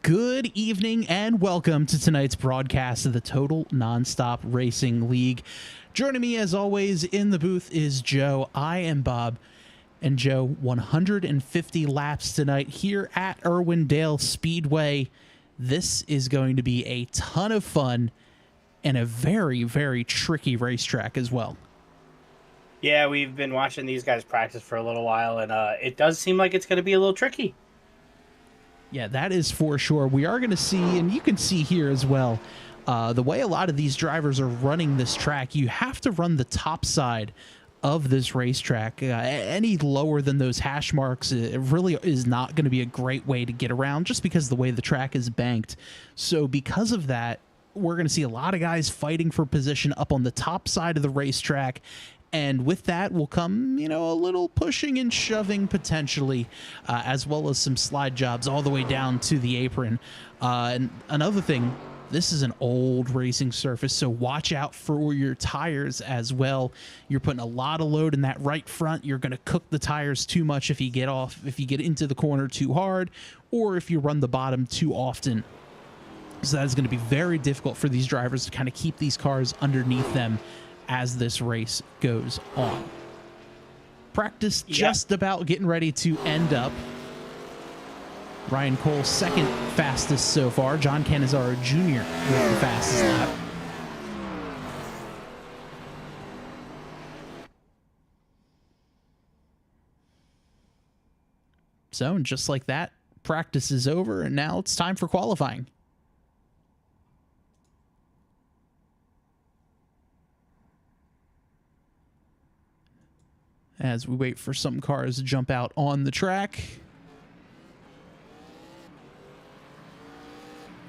Good evening and welcome to tonight's broadcast of the Total Nonstop Racing League. Joining me as always in the booth is Joe. I am Bob. And Joe, 150 laps tonight here at Irwindale Speedway. This is going to be a ton of fun and a very, very tricky racetrack as well. Yeah, we've been watching these guys practice for a little while, and it does seem like it's going to be a little tricky. Yeah, that is for sure. We are going to see, and you can see here as well, the way a lot of these drivers are running this track, you have to run the top side of this racetrack. Any lower than those hash marks, it really is not going to be a great way to get around just because of the way the track is banked. So because of that, we're going to see a lot of guys fighting for position up on the top side of the racetrack. And with that will come, a little pushing and shoving potentially, as well as some slide jobs all the way down to the apron. And another thing, this is an old racing surface, so watch out for your tires as well. You're putting a lot of load in that right front. You're going to cook the tires too much if you get into the corner too hard, or if you run the bottom too often. So that is going to be very difficult for these drivers to kind of keep these cars underneath them as this race goes on. Practice just about getting ready to end up. Ryan Cole second fastest so far. John Canizaro Jr. with the fastest lap. So, and just like that, practice is over, and now it's time for qualifying. As we wait for some cars to jump out on the track.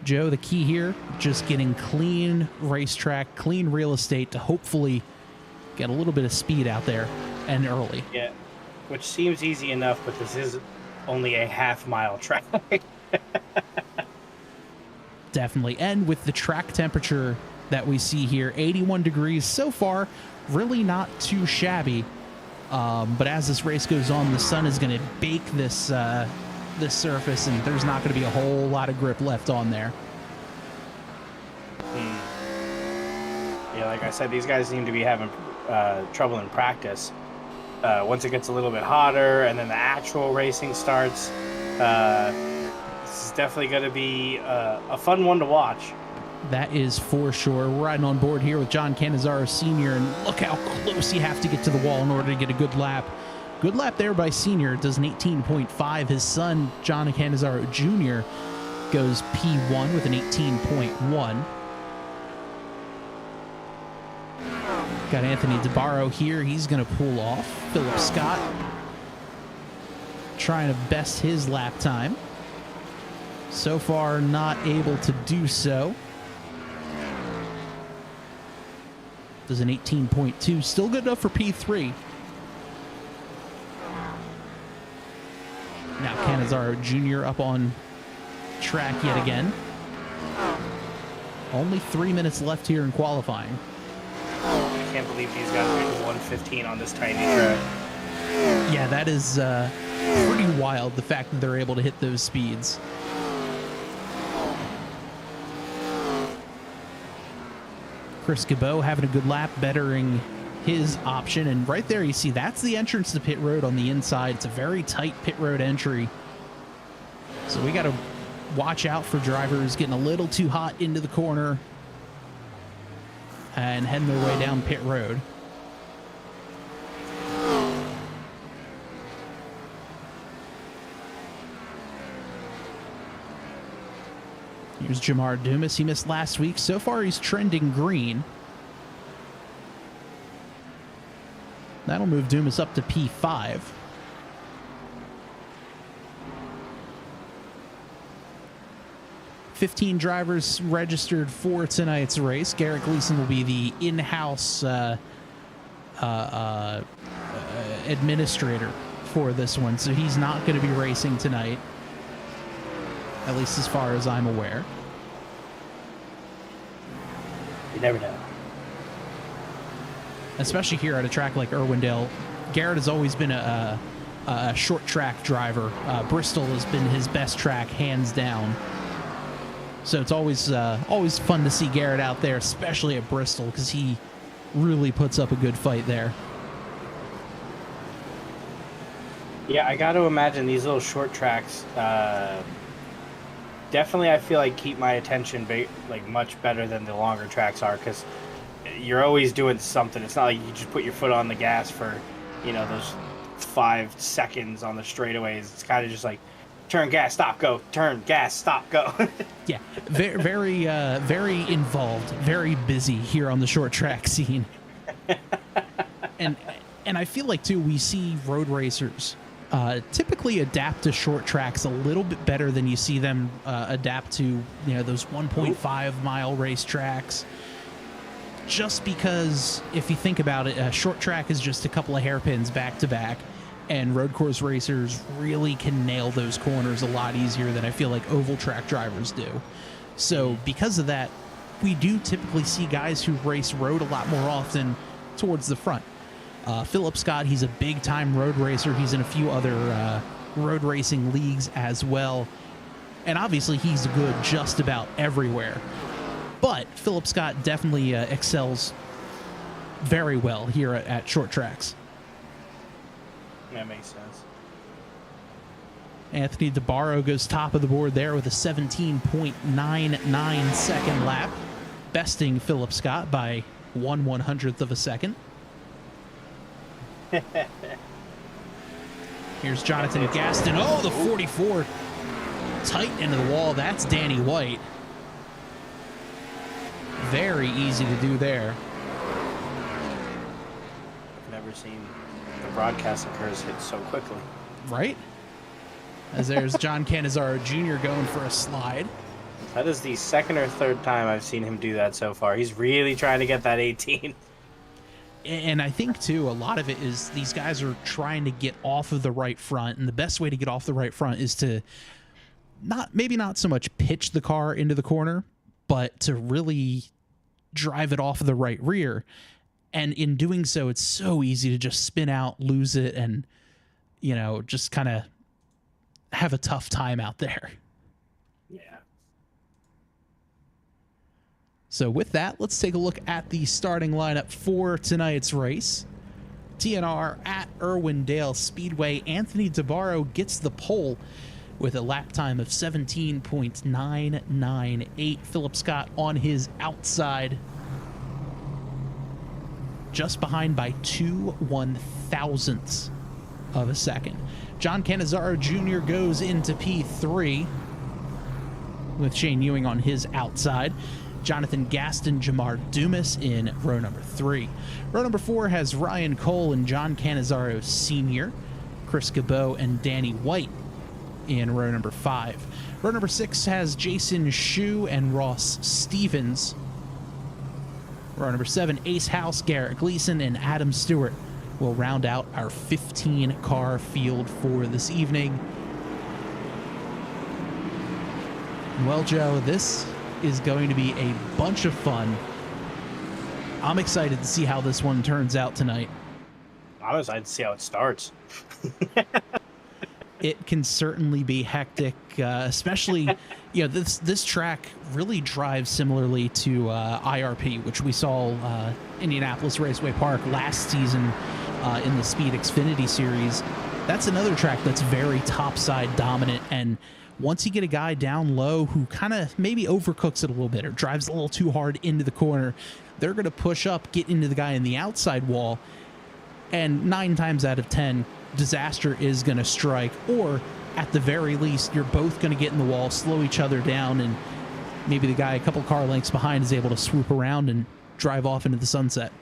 Joe, the key here, just getting clean racetrack, clean real estate to hopefully get a little bit of speed out there and early. Yeah, which seems easy enough, but this is only a half-mile track. Definitely. And with the track temperature that we see here, 81 degrees so far, really not too shabby. But as this race goes on, the sun is going to bake this surface, and there's not going to be a whole lot of grip left on there. Yeah, like I said, these guys seem to be having trouble in practice. Once it gets a little bit hotter and then the actual racing starts, this is definitely going to be a fun one to watch. That is for sure. We're riding on board here with John Canizaro Sr., and look how close you have to get to the wall in order to get a good lap. Good lap there by Sr. Does an 18.5. His son, John Canizaro Jr., goes P1 with an 18.1. Got Anthony DeBarro here. He's going to pull off. Philip Scott trying to best his lap time. So far, not able to do so. Does an 18.2. Still good enough for P3. Now Canizaro Jr. up on track yet again. Only 3 minutes left here in qualifying. I can't believe these guys are making 115 on this tiny track. Yeah, that is pretty wild, the fact that they're able to hit those speeds. Chris Cabot having a good lap, bettering his option. And right there, you see that's the entrance to pit road on the inside. It's a very tight pit road entry. So we got to watch out for drivers getting a little too hot into the corner and heading their way down pit road. Here's Jamar Dumas. He missed last week. So far, he's trending green. That'll move Dumas up to P5. $15 drivers registered for tonight's race. Garrett Gleason will be the in-house administrator for this one, so he's not going to be racing tonight, at least as far as I'm aware. You never know. Especially here at a track like Irwindale, Garrett has always been a short track driver. Bristol has been his best track, hands down. So it's always fun to see Garrett out there, especially at Bristol, because he really puts up a good fight there. Yeah, I got to imagine these little short tracks definitely, I feel like, keep my attention like much better than the longer tracks are, because you're always doing something. It's not like you just put your foot on the gas for, those 5 seconds on the straightaways. It's kind of just like turn, gas, stop, go, turn, gas, stop, go. Yeah, very involved, very busy here on the short track scene. And I feel like, too, we see road racers typically adapt to short tracks a little bit better than you see them adapt to, those 1.5 mile race tracks. Just because if you think about it, a short track is just a couple of hairpins back to back, and road course racers really can nail those corners a lot easier than I feel like oval track drivers do. So because of that, we do typically see guys who race road a lot more often towards the front. Philip Scott, he's a big-time road racer. He's in a few other road racing leagues as well. And obviously, he's good just about everywhere. But Philip Scott definitely excels very well here at short tracks. That makes sense. Anthony DeBarro goes top of the board there with a 17.99 second lap, besting Philip Scott by 1/100th of a second. Here's Jonathan Gaston. Oh, the 44 tight into the wall. That's Danny White. Very easy to do there. I've never seen the broadcasting curves hit so quickly. Right? As there's John Cannizzaro Jr. going for a slide. That is the second or third time I've seen him do that so far. He's really trying to get that 18. And I think, too, a lot of it is these guys are trying to get off of the right front. And the best way to get off the right front is to maybe not so much pitch the car into the corner, but to really drive it off of the right rear. And in doing so, it's so easy to just spin out, lose it, and, just kind of have a tough time out there. Yeah. So with that, let's take a look at the starting lineup for tonight's race. TNR at Irwindale Speedway. Anthony DeBarro gets the pole with a lap time of 17.998. Philip Scott on his outside, just behind by 2/1000ths of a second. John Cannizzaro Jr. goes into P3 with Shane Ewing on his outside. Jonathan Gaston, Jamar Dumas in row number 3. Row number 4 has Ryan Cole and John Cannizzaro Sr., Chris Cabot and Danny White in row number 5. Row number 6 has Jason Schue and Ross Stevens. Row number 7, Ace House, Garrett Gleason, and Adam Stewart will round out our 15-car field for this evening. Well, Joe, this is going to be a bunch of fun. I'm excited to see how this one turns out tonight. I'm excited to see how it starts. It can certainly be hectic, especially, this track really drives similarly to IRP, which we saw Indianapolis Raceway Park last season in the Speed Xfinity Series. That's another track that's very topside dominant, and once you get a guy down low who kind of maybe overcooks it a little bit or drives a little too hard into the corner, they're going to push up, get into the guy in the outside wall, and 9 times out of 10, disaster is going to strike, or at the very least, you're both going to get in the wall, slow each other down, and maybe the guy a couple car lengths behind is able to swoop around and drive off into the sunset.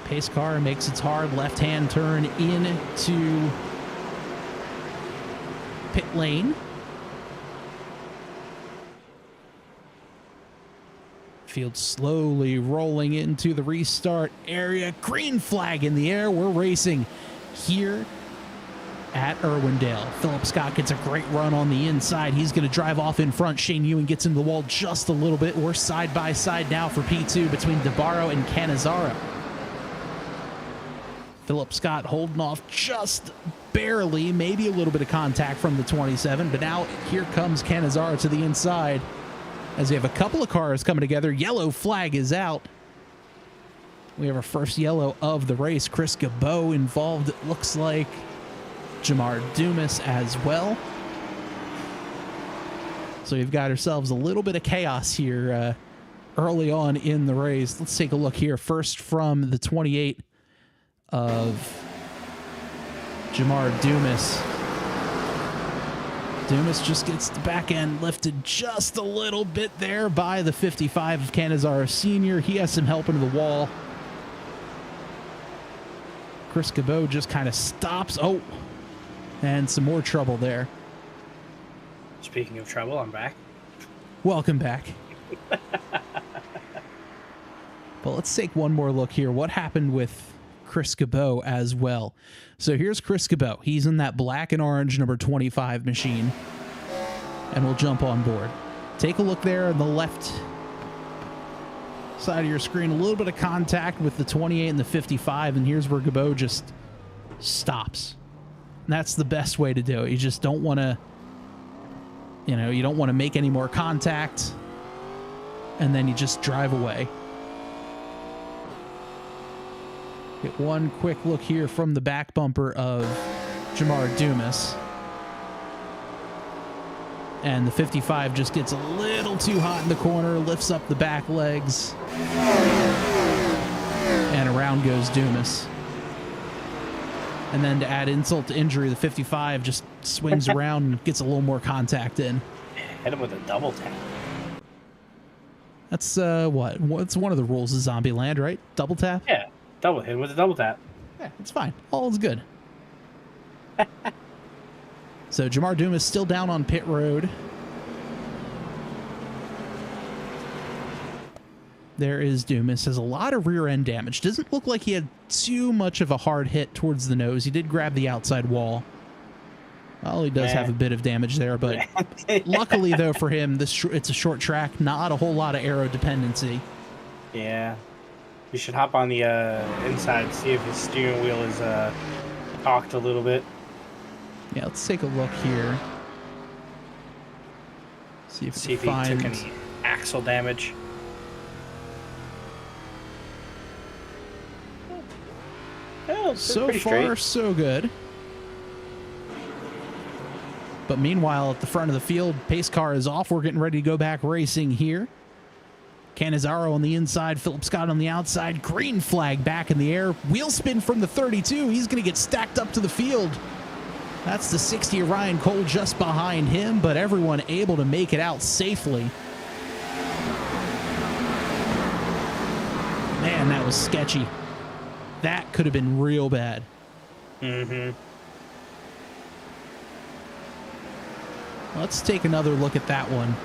Pace car makes its hard left-hand turn into pit lane. Field slowly rolling into the restart area. Green flag in the air. We're racing here at Irwindale. Philip Scott gets a great run on the inside. He's going to drive off in front. Shane Ewing gets into the wall just a little bit. We're side by side now for P2 between DeBarro and Cannizzaro. Philip Scott holding off just barely, maybe a little bit of contact from the 27, but now here comes Cannizzaro to the inside as we have a couple of cars coming together. Yellow flag is out. We have our first yellow of the race. Chris Gabot involved, it looks like. Jamar Dumas as well. So we've got ourselves a little bit of chaos here early on in the race. Let's take a look here. First from the 28 of Jamar Dumas. Dumas just gets the back end lifted just a little bit there by the 55 of Cannizzaro Sr. He has some help into the wall. Chris Gabot just kind of stops. Oh, and some more trouble there. Speaking of trouble, I'm back. Welcome back. But let's take one more look here. What happened with Chris Gabot as well? So here's Chris Gabot. He's in that black and orange number 25 machine. And we'll jump on board. Take a look there on the left side of your screen. A little bit of contact with the 28 and the 55. And here's where Gabot just stops. And that's the best way to do it. You just don't want to, you don't want to make any more contact. And then you just drive away. Get one quick look here from the back bumper of Jamar Dumas. And the 55 just gets a little too hot in the corner, lifts up the back legs. And around goes Dumas. And then to add insult to injury, the 55 just swings around and gets a little more contact in. Hit him with a double tap. That's what's one of the rules of Zombieland, right? Double tap? Yeah, hit him with a double tap. Yeah, it's fine. All is good. So Jamar Dumas still down on pit road. There is Dumas. Has a lot of rear end damage. Doesn't look like he had too much of a hard hit towards the nose. He did grab the outside wall. Well, he does have a bit of damage there, but luckily, though, for him, it's a short track, not a whole lot of aero dependency. Yeah. You should hop on the inside, see if his steering wheel is cocked a little bit. Yeah, let's take a look here. See if he took any axle damage. Oh, so far, so good. But meanwhile, at the front of the field, pace car is off. We're getting ready to go back racing here. Cannizzaro on the inside, Philip Scott on the outside. Green flag back in the air. Wheel spin from the 32. He's going to get stacked up to the field. That's the 60 of Ryan Cole just behind him, but everyone able to make it out safely. Man, that was sketchy. That could have been real bad. Mm-hmm. Let's take another look at that one.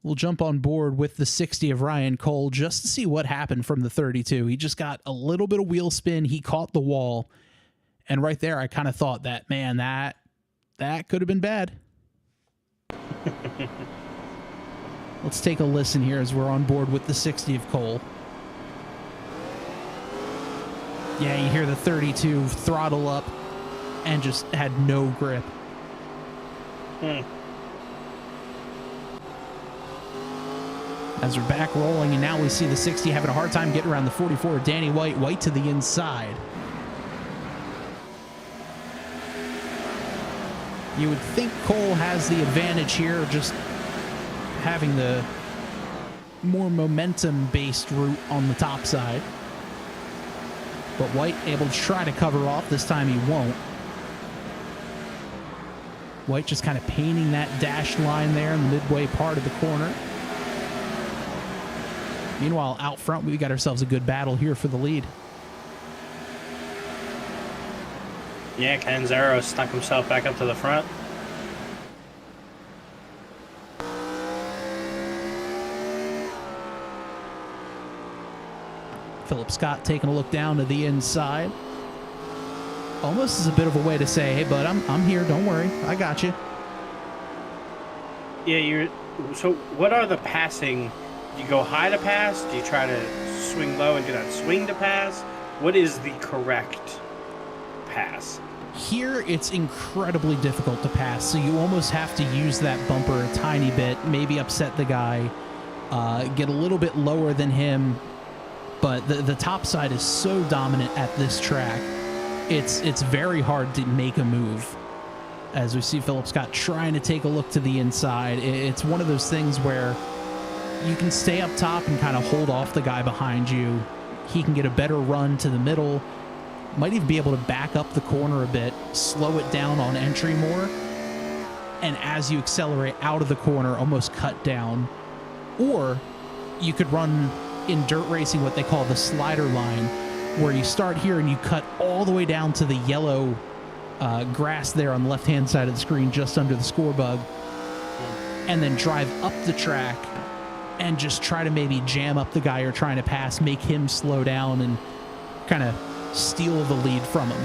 We'll jump on board with the 60 of Ryan Cole just to see what happened from the 32. He just got a little bit of wheel spin. He caught the wall. And right there, I kind of thought that, man, that could have been bad. Let's take a listen here as we're on board with the 60 of Cole. Yeah, you hear the 32 throttle up and just had no grip. As we're back rolling, and now we see the 60 having a hard time getting around the 44. Danny White, White to the inside. You would think Cole has the advantage here, just having the more momentum-based route on the top side. But White able to try to cover off. This time he won't. White just kind of painting that dashed line there in the midway part of the corner. Meanwhile, out front, we got ourselves a good battle here for the lead. Yeah, Cannizzaro stuck himself back up to the front. Philip Scott taking a look down to the inside. Almost as a bit of a way to say, hey, bud, I'm here. Don't worry. I got you. Yeah, so what are the passing? Do you go high to pass? Do you try to swing low and do that swing to pass? What is the correct pass? Here, it's incredibly difficult to pass, so you almost have to use that bumper a tiny bit, maybe upset the guy, get a little bit lower than him, but the top side is so dominant at this track, it's very hard to make a move. As we see Philip Scott trying to take a look to the inside, it's one of those things where you can stay up top and kind of hold off the guy behind you. He can get a better run to the middle, might even be able to back up the corner a bit, slow it down on entry more, and as you accelerate out of the corner, almost cut down. Or you could run in dirt racing what they call the slider line, where you start here and you cut all the way down to the yellow grass there on the left-hand side of the screen just under the score bug, and then drive up the track and just try to maybe jam up the guy you're trying to pass, make him slow down, and kind of steal the lead from him.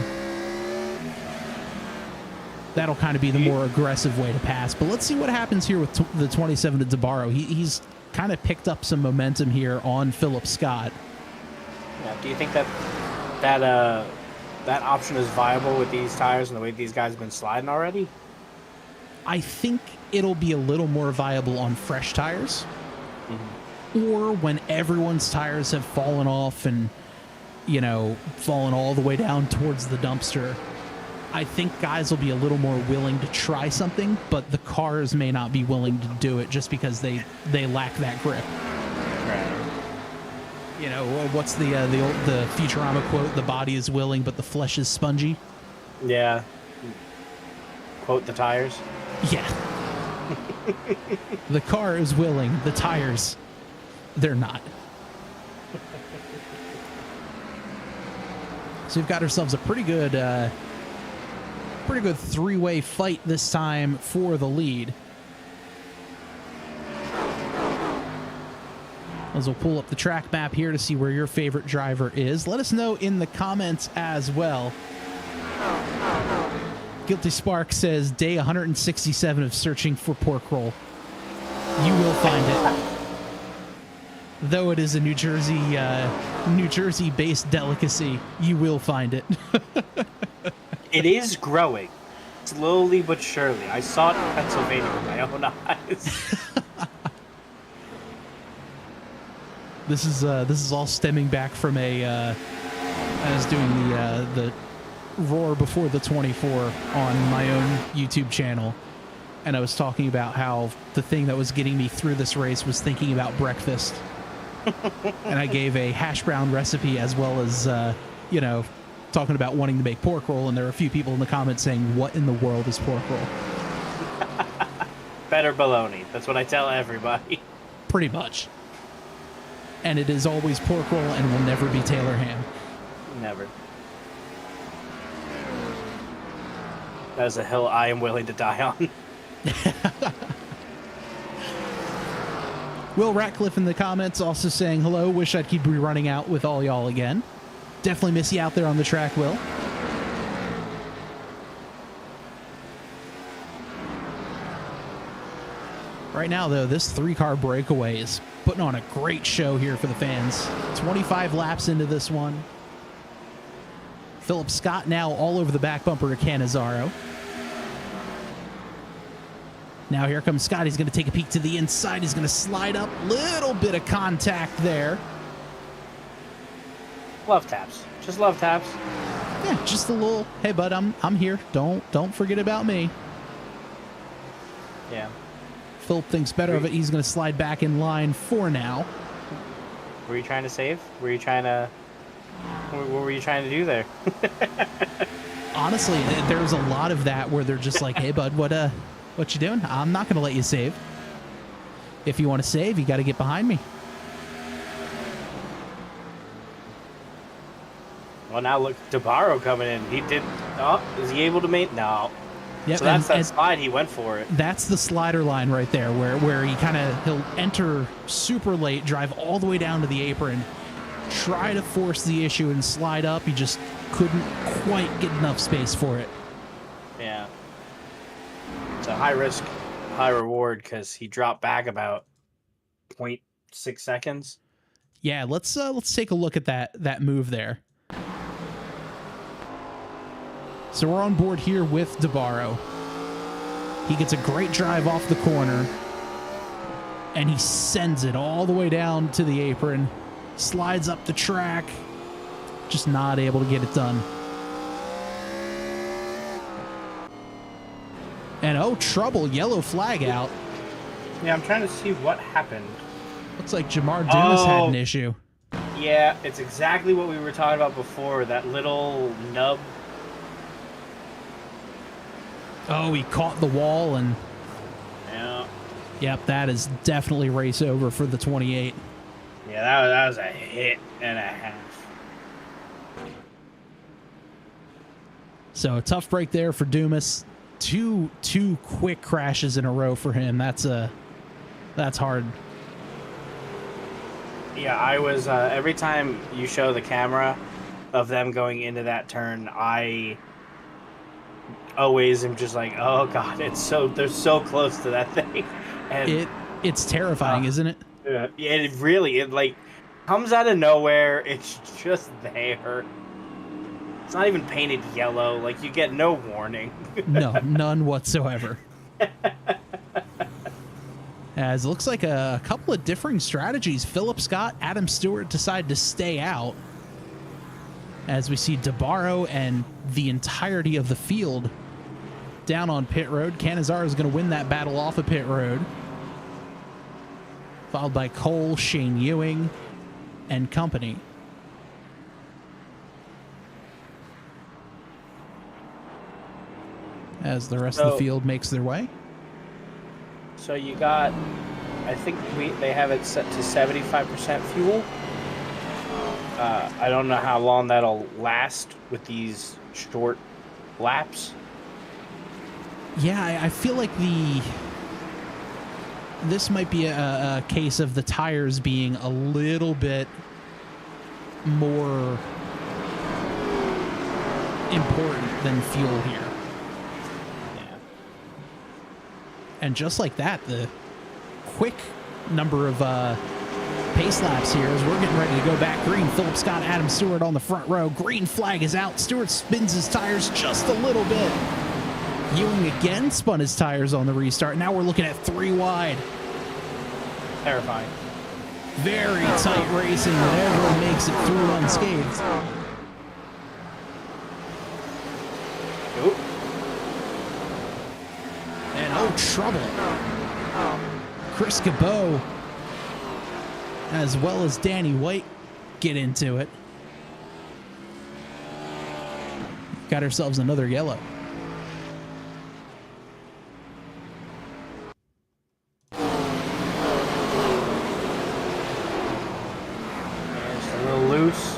That'll kind of be the more aggressive way to pass. But let's see what happens here with the 27 to DeBarro. He's kind of picked up some momentum here on Philip Scott. Yeah, do you think that option is viable with these tires and the way these guys have been sliding already? I think it'll be a little more viable on fresh tires, or when everyone's tires have fallen off and, you know, fallen all the way down towards the dumpster. I think guys will be a little more willing to try something, but the cars may not be willing to do it just because they lack that grip. Right. You know, what's the Futurama quote? The body is willing, but the flesh is spongy. Yeah. Quote the tires. Yeah. The car is willing. The tires, they're not. So we've got ourselves a pretty good three-way fight this time for the lead. As we'll pull up the track map here to see where your favorite driver is. Let us know in the comments as well. Guilty Spark says, day 167 of searching for pork roll. You will find it. Though it is a New Jersey-based delicacy, you will find it. It is growing, slowly but surely. I saw it in Pennsylvania with my own eyes. This is all stemming back from I was doing the Roar before the 24 on my own YouTube channel, and I was talking about how the thing that was getting me through this race was thinking about breakfast. And I gave a hash brown recipe as well as you know, talking about wanting to make pork roll, and there were a few people in the comments saying, what in the world is pork roll? Better bologna. That's what I tell everybody. Pretty much. And it is always pork roll and will never be Taylor ham. Never. That is a hill I am willing to die on. Will Ratcliffe in the comments also saying, hello, wish I could be running out with all y'all again. Definitely miss you out there on the track, Will. Right now, though, this three-car breakaway is putting on a great show here for the fans. 25 laps into this one. Philip Scott now all over the back bumper of Cannizzaro. Now here comes Scott. He's going to take a peek to the inside. He's going to slide up. Little bit of contact there. Love taps. Just love taps. Yeah, just a little, hey, bud, I'm here. Don't forget about me. Yeah. Philip thinks better of it. He's going to slide back in line for now. Were you trying to save? Were you trying to... What were you trying to do there? Honestly, there's a lot of that where they're just like, hey, bud, what you doing? I'm not going to let you save. If you want to save, you got to get behind me. Well, now look, DeBarro coming in. He did... Oh, is he able to make... No. Yep, so that's that slide. He went for it. That's the slider line right there, where he'll enter super late, drive all the way down to the apron, try to force the issue and slide up. He just couldn't quite get enough space for it. Yeah. It's a high risk, high reward because he dropped back about 0.6 seconds. Yeah, let's take a look at that move there. So we're on board here with DeBarro. He gets a great drive off the corner, and he sends it all the way down to the apron, slides up the track, just not able to get it done. And oh, trouble, yellow flag out. Yeah, I'm trying to see what happened. Looks like Jamar Dumas had an issue. Yeah, it's exactly what we were talking about before, that little nub. Oh, he caught the wall, and Yeah. yep, that is definitely race over for the 28. Yeah, that was a hit and a half. So a tough break there for Dumas. Two quick crashes in a row for him. That's hard. Yeah, I was every time you show the camera of them going into that turn, I always am just like, oh god, they're so close to that thing. And it's terrifying, isn't it? yeah, it really like comes out of nowhere. It's just there. It's not even painted yellow. Like, you get no warning. No, none whatsoever. As it looks like a couple of differing strategies. Philip Scott, Adam Stewart decide to stay out. As we see DeBarro and the entirety of the field down on pit road. Canizaro is going to win that battle off of pit road. Followed by Cole, Shane Ewing, and company. As the rest of the field makes their way. So you got, I think they have it set to 75% fuel. I don't know how long that'll last with these short laps. Yeah, I feel like this might be a case of the tires being a little bit more important than fuel here. And just like that, the quick number of pace laps here as we're getting ready to go back green. Philip Scott, Adam Stewart on the front row. Green flag is out. Stewart spins his tires just a little bit. Ewing again spun his tires on the restart. Now we're looking at 3 wide. Terrifying. Very tight racing, but everyone makes it through unscathed. Oop. And oh, trouble. Chris Cabot, as well as Danny White, get into it. Got ourselves another yellow. It's a little loose.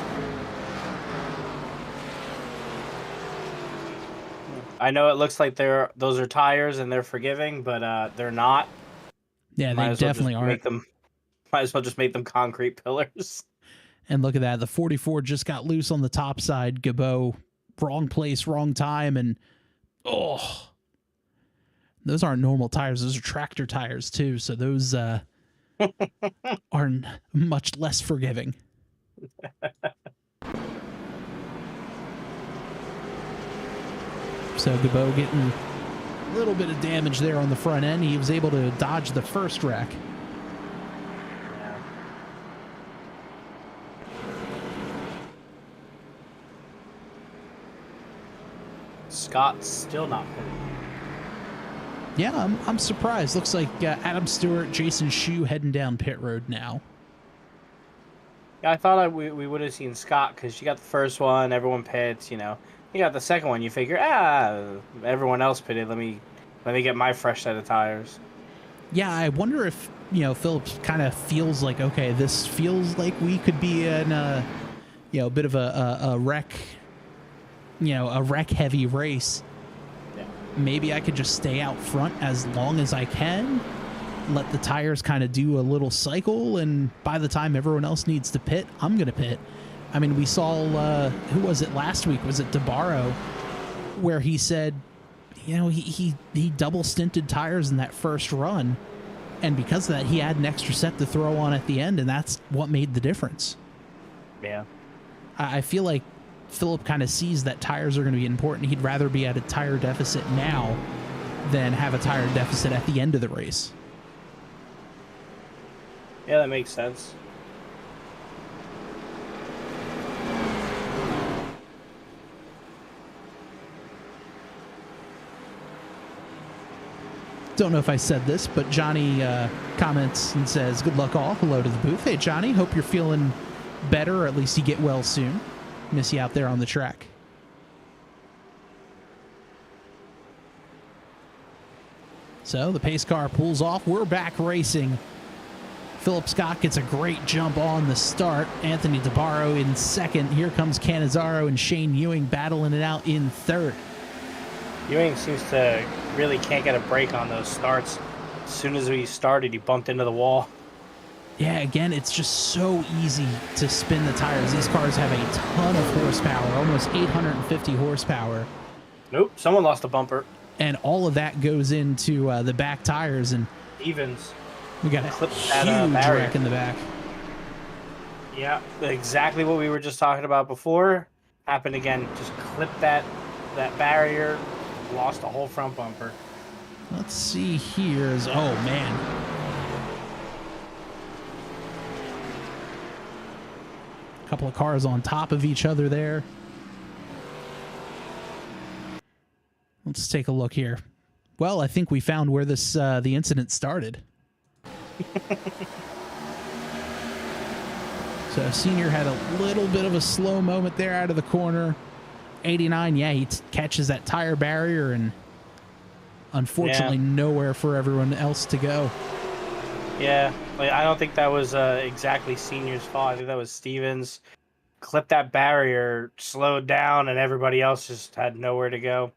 I know it looks like those are tires and they're forgiving, but they're not. Yeah, they definitely aren't. Might as well just make them concrete pillars. And look at that. The 44 just got loose on the top side. Gabot, wrong place, wrong time. And, oh, those aren't normal tires. Those are tractor tires, too. So those are much less forgiving. So Gabot getting a little bit of damage there on the front end. He was able to dodge the first wreck. Scott's still not pitting. Yeah, I'm surprised. Looks like Adam Stewart, Jason Schue heading down pit road now. Yeah, I thought we would have seen Scott because you got the first one, everyone pits, you know. You got the second one, you figure, everyone else pitted. Let me get my fresh set of tires. Yeah, I wonder if, Phillips kind of feels like, okay, this feels like we could be in a bit of a wreck, a wreck heavy race. Yeah. Maybe I could just stay out front as long as I can, let the tires kind of do a little cycle, and by the time everyone else needs to pit, I'm going to pit. I mean, we saw, who was it last week? Was it DeBarro? Where he said, he double stinted tires in that first run. And because of that, he had an extra set to throw on at the end, and that's what made the difference. Yeah. I feel like Philip kind of sees that tires are going to be important. He'd rather be at a tire deficit now than have a tire deficit at the end of the race. Yeah, that makes sense. Don't know if I said this, but Johnny comments and says, "Good luck all. Hello to the booth." Hey, Johnny, hope you're feeling better, or at least you get well soon. Miss you out there on the track. So the pace car pulls off. We're back racing. Philip Scott gets a great jump on the start. Anthony DeBarro in second. Here comes Cannizzaro and Shane Ewing battling it out in third. Ewing seems to really can't get a break on those starts. As soon as he started, he bumped into the wall. Yeah, again, it's just so easy to spin the tires. These cars have a ton of horsepower, almost 850 horsepower. Nope, someone lost a bumper. And all of that goes into the back tires. And Evans. we got a huge wreck in the back. Yeah, exactly what we were just talking about before. Happened again. Just clipped that barrier. Lost a whole front bumper. Let's see here. Oh, man. A couple of cars on top of each other there. Let's take a look here. Well, I think we found where this the incident started. So Senior had a little bit of a slow moment there out of the corner. 89, yeah, he catches that tire barrier, and unfortunately nowhere for everyone else to go. Yeah, like, I don't think that was exactly Senior's fault. I think that was Stevens. Clipped that barrier, slowed down, and everybody else just had nowhere to go.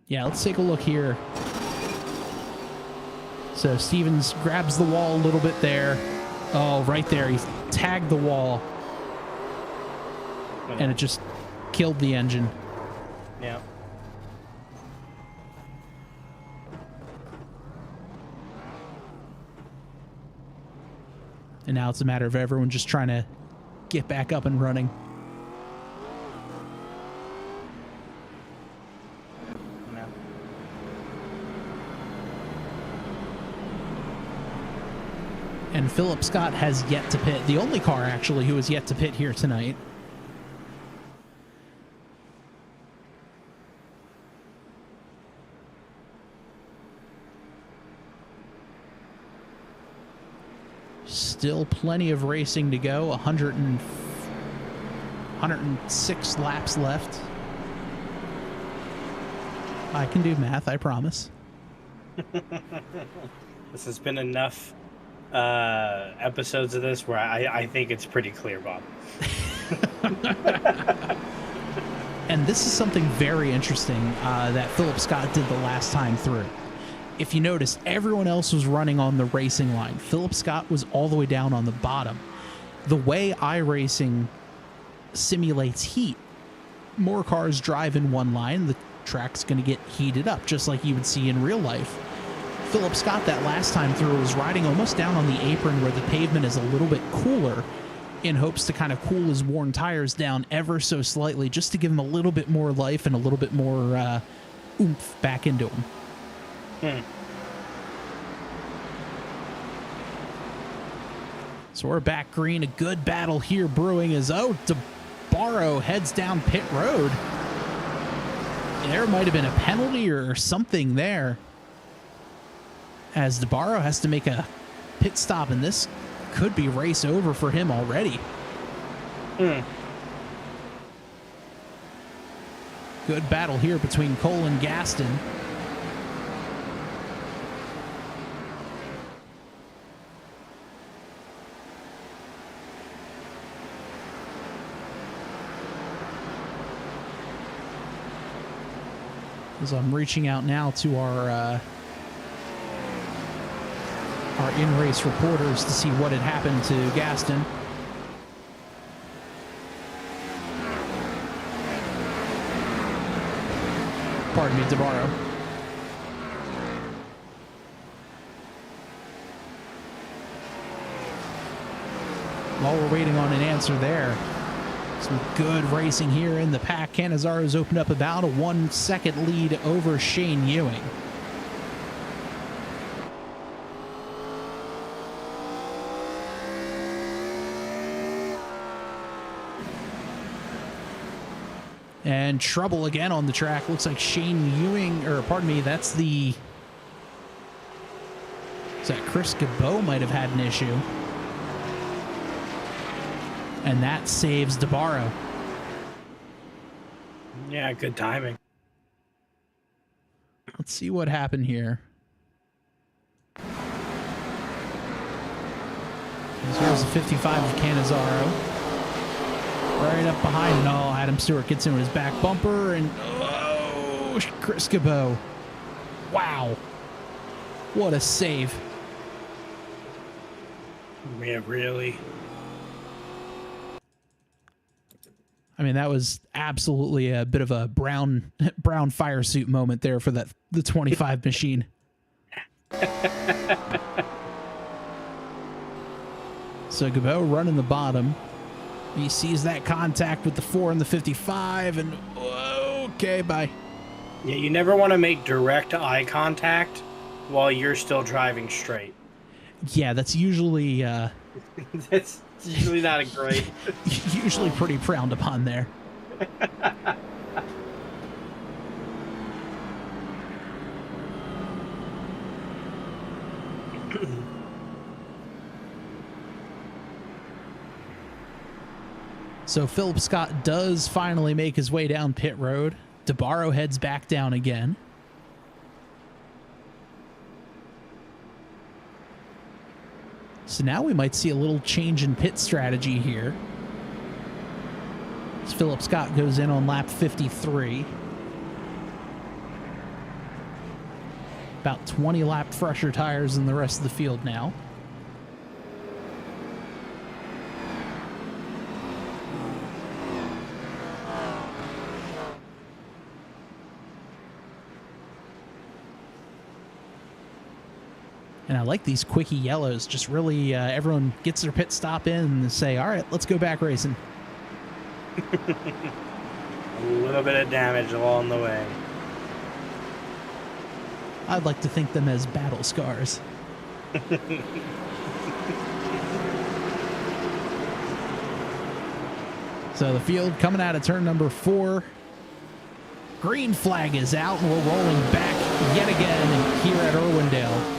Yeah, let's take a look here. So Stevens grabs the wall a little bit there. Oh, right there. He tagged the wall. And it just killed the engine. Yeah. And now it's a matter of everyone just trying to get back up and running. Yeah. And Philip Scott has yet to pit. The only car, actually, who has yet to pit here tonight. Still plenty of racing to go. 106 laps left. I can do math, I promise. This has been enough episodes of this where I think it's pretty clear, Bob. And this is something very interesting that Philip Scott did the last time through. If you notice, everyone else was running on the racing line. Philip Scott was all the way down on the bottom. The way iRacing simulates heat, more cars drive in one line, the track's going to get heated up, just like you would see in real life. Philip Scott, that last time through, was riding almost down on the apron where the pavement is a little bit cooler, in hopes to kind of cool his worn tires down ever so slightly, just to give him a little bit more life and a little bit more oomph back into him. So we're back green. A good battle here brewing as DeBarro heads down pit road. There might have been a penalty or something there, as DeBarro has to make a pit stop, and this could be race over for him already. Good battle here between Cole and Gaston. As I'm reaching out now to our in-race reporters to see what had happened to Gaston. Pardon me, DeBarro. While we're waiting on an answer there, Some good racing here in the pack. Cannizzaro's opened up about a 1 second lead over Shane Ewing. And trouble again on the track. Looks like Shane Ewing, or pardon me, that's the... Is that Chris Gabot might have had an issue. And that saves DeBarro. Yeah, good timing. Let's see what happened here. Here's the 55 of Cannizzaro. Right up behind. No, Adam Stewart gets into his back bumper, and oh, Chris Gabot. Wow. What a save. Yeah, really. I mean, that was absolutely a bit of a brown fire suit moment there for the 25 machine. So Gabot running the bottom. He sees that contact with the 4 and the 55, and okay, bye. Yeah, you never want to make direct eye contact while you're still driving straight. Yeah, that's usually... That's usually not a great... usually pretty frowned upon there. So Philip Scott does finally make his way down pit road. DeBarro heads back down again. So now we might see a little change in pit strategy here. As Philip Scott goes in on lap 53. About 20 lap fresher tires than the rest of the field now. And I like these quickie yellows. Just really, everyone gets their pit stop in and say, all right, let's go back racing. A little bit of damage along the way. I'd like to think them as battle scars. So the field coming out of turn number 4. Green flag is out, and we're rolling back yet again here at Irwindale.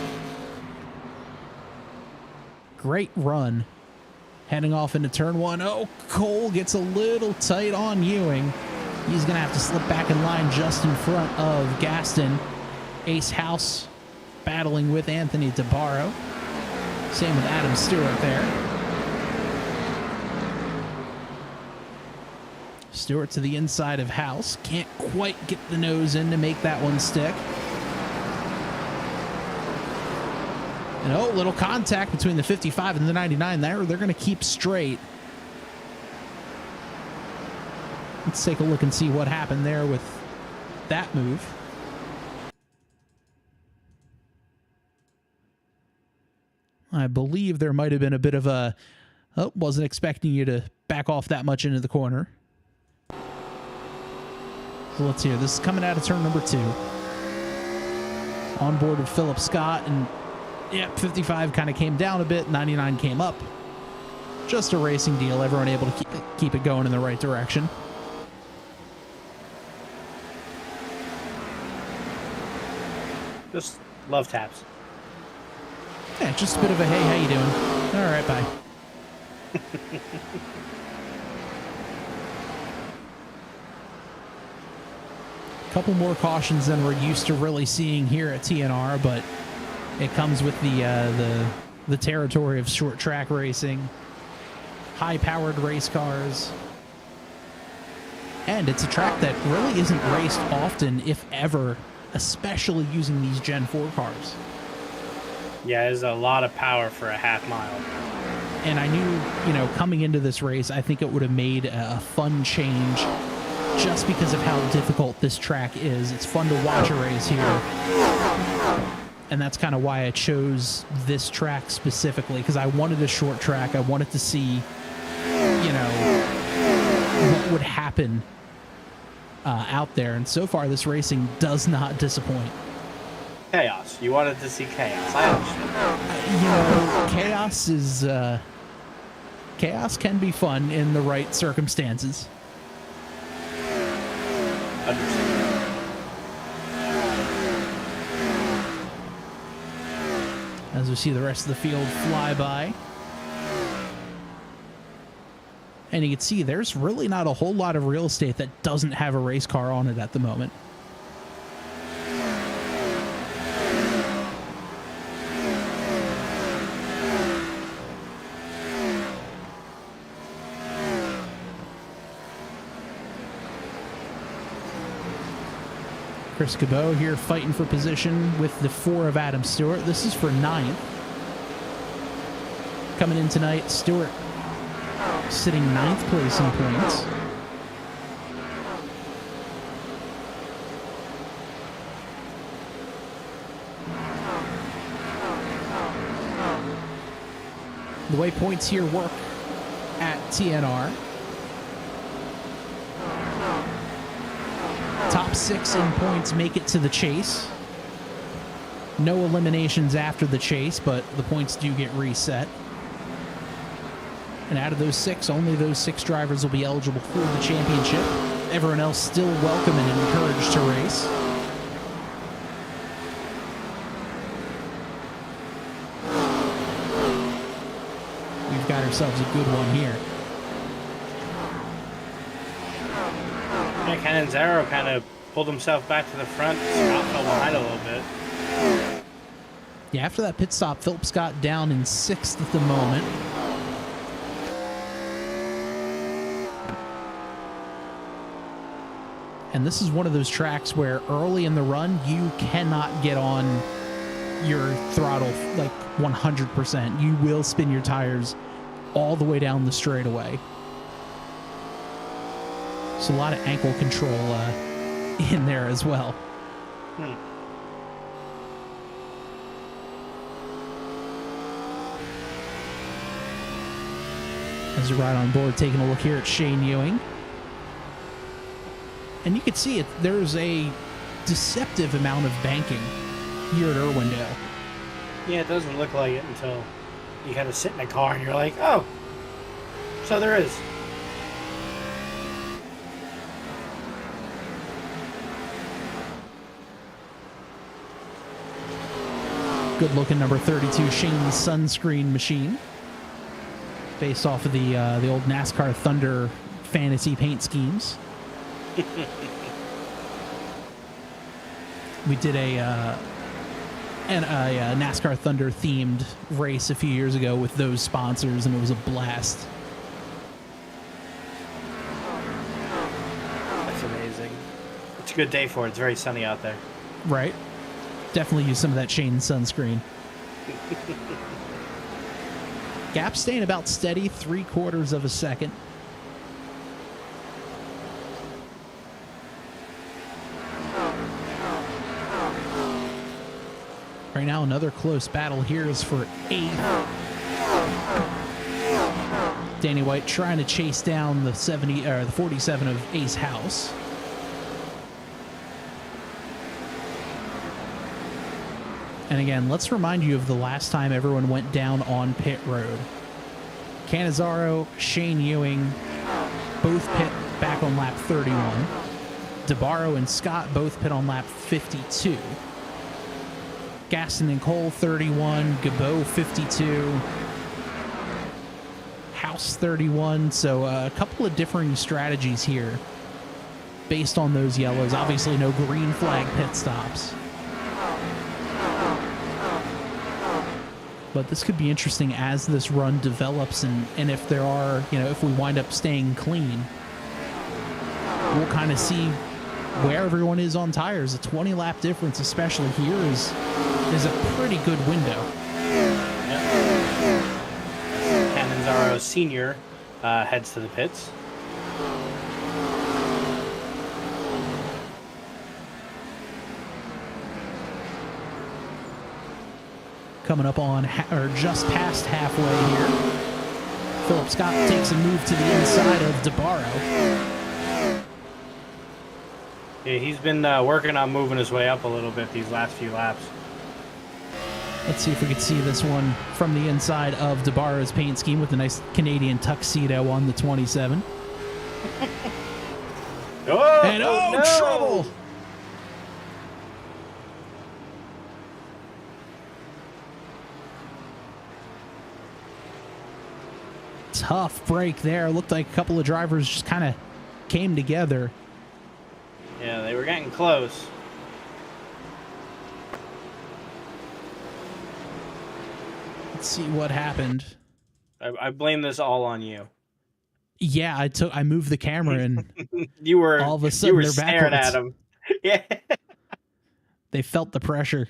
Great run. Heading off into turn 1. Oh, Cole gets a little tight on Ewing. He's going to have to slip back in line just in front of Gaston. Ace House battling with Anthony DeBarro. Same with Adam Stewart there. Stewart to the inside of House. Can't quite get the nose in to make that one stick. And oh, little contact between the 55 and the 99 there. They're going to keep straight. Let's take a look and see what happened there with that move. I believe there might have been a bit of a... Oh, wasn't expecting you to back off that much into the corner. So let's hear. This is coming out of turn number 2. On board with Philip Scott, and yeah, 55 kind of came down a bit. 99 came up. Just a racing deal. Everyone able to keep it going in the right direction. Just love taps. Yeah, just a bit of a hey, how you doing? All right, bye. Couple more cautions than we're used to really seeing here at TNR, but it comes with the territory of short track racing, high-powered race cars, and it's a track that really isn't raced often, if ever, especially using these Gen 4 cars. Yeah, there's a lot of power for a half mile. And I knew, coming into this race, I think it would have made a fun change just because of how difficult this track is. It's fun to watch a race here. And that's kind of why I chose this track specifically, because I wanted a short track. I wanted to see, happen out there. And so far, this racing does not disappoint. Chaos. You wanted to see chaos. I understand. You know, chaos can be fun in the right circumstances. Understand. As we see the rest of the field fly by. And you can see there's really not a whole lot of real estate that doesn't have a race car on it at the moment. Chris Cabot here fighting for position with the 4 of Adam Stewart. This is for 9th. Coming in tonight, Stewart sitting 9th place in points. The way points here work at TNR. Top 6 in points make it to the chase. No eliminations after the chase, but the points do get reset. And out of those 6, only those 6 drivers will be eligible for the championship. Everyone else still welcome and encouraged to race. We've got ourselves a good one here. Yeah, Canonzaro kind of pulled himself back to the front. Scott fell behind a little bit. Yeah, after that pit stop, Philip Scott down in 6th at the moment. And this is one of those tracks where early in the run, you cannot get on your throttle like 100%. You will spin your tires all the way down the straightaway. So a lot of ankle control in there as well. As you ride on board, taking a look here at Shane Ewing. And you can see it. There's a deceptive amount of banking here at Irwindale. Yeah, it doesn't look like it until you kind of sit in a car and you're like, oh, so there is. Good looking number 32 Shane sunscreen machine. Based off of the old NASCAR Thunder fantasy paint schemes. We did a NASCAR Thunder themed race a few years ago with those sponsors, and it was a blast. That's amazing. It's a good day for it. It's very sunny out there. Right. Definitely use some of that Shane sunscreen. Gap staying about steady, 3/4 of a second. Right now, another close battle here is for 8th. Danny White trying to chase down the 47 of Ace House. And again, let's remind you of the last time everyone went down on pit road. Cannizzaro, Shane Ewing, both pit back on lap 31. DeBarro and Scott both pit on lap 52. Gaston and Cole, 31. Gabot, 52. House, 31. So a couple of differing strategies here based on those yellows. Obviously, no green flag pit stops. But this could be interesting as this run develops, and if there are, if we wind up staying clean, we'll kind of see where everyone is on tires. A 20-lap difference, especially here, is a pretty good window. Yep. Canonzaro Sr. Heads to the pits. Coming up on, or just past halfway here. Philip Scott takes a move to the inside of DeBarro. Yeah, he's been working on moving his way up a little bit these last few laps. Let's see if we can see this one from the inside of DeBarra's paint scheme with a nice Canadian tuxedo on the 27. Oh, And no! trouble! Tough break there. Looked like a couple of drivers just kind of came together. Yeah, they were getting close. Let's see what happened. I blame this all on you. Yeah, I moved the camera and You were all of a sudden they're staring backwards. at him. Yeah. They felt the pressure.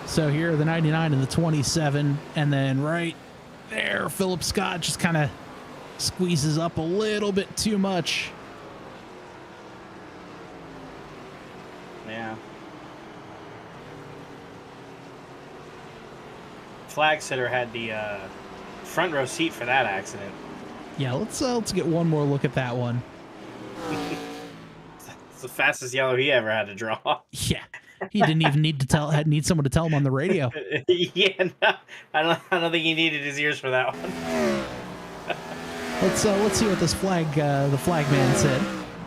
So here are the 99 and the 27, and then right there, Philip Scott just kind of squeezes up a little bit too much. Yeah. Flag sitter had the front row seat for that accident. Yeah, let's get one more look at that one. It's the fastest yellow he ever had to draw. Yeah, he didn't even need someone to tell him on the radio. Yeah, no, I don't think he needed his ears for that one. Let's see what this the flag man said.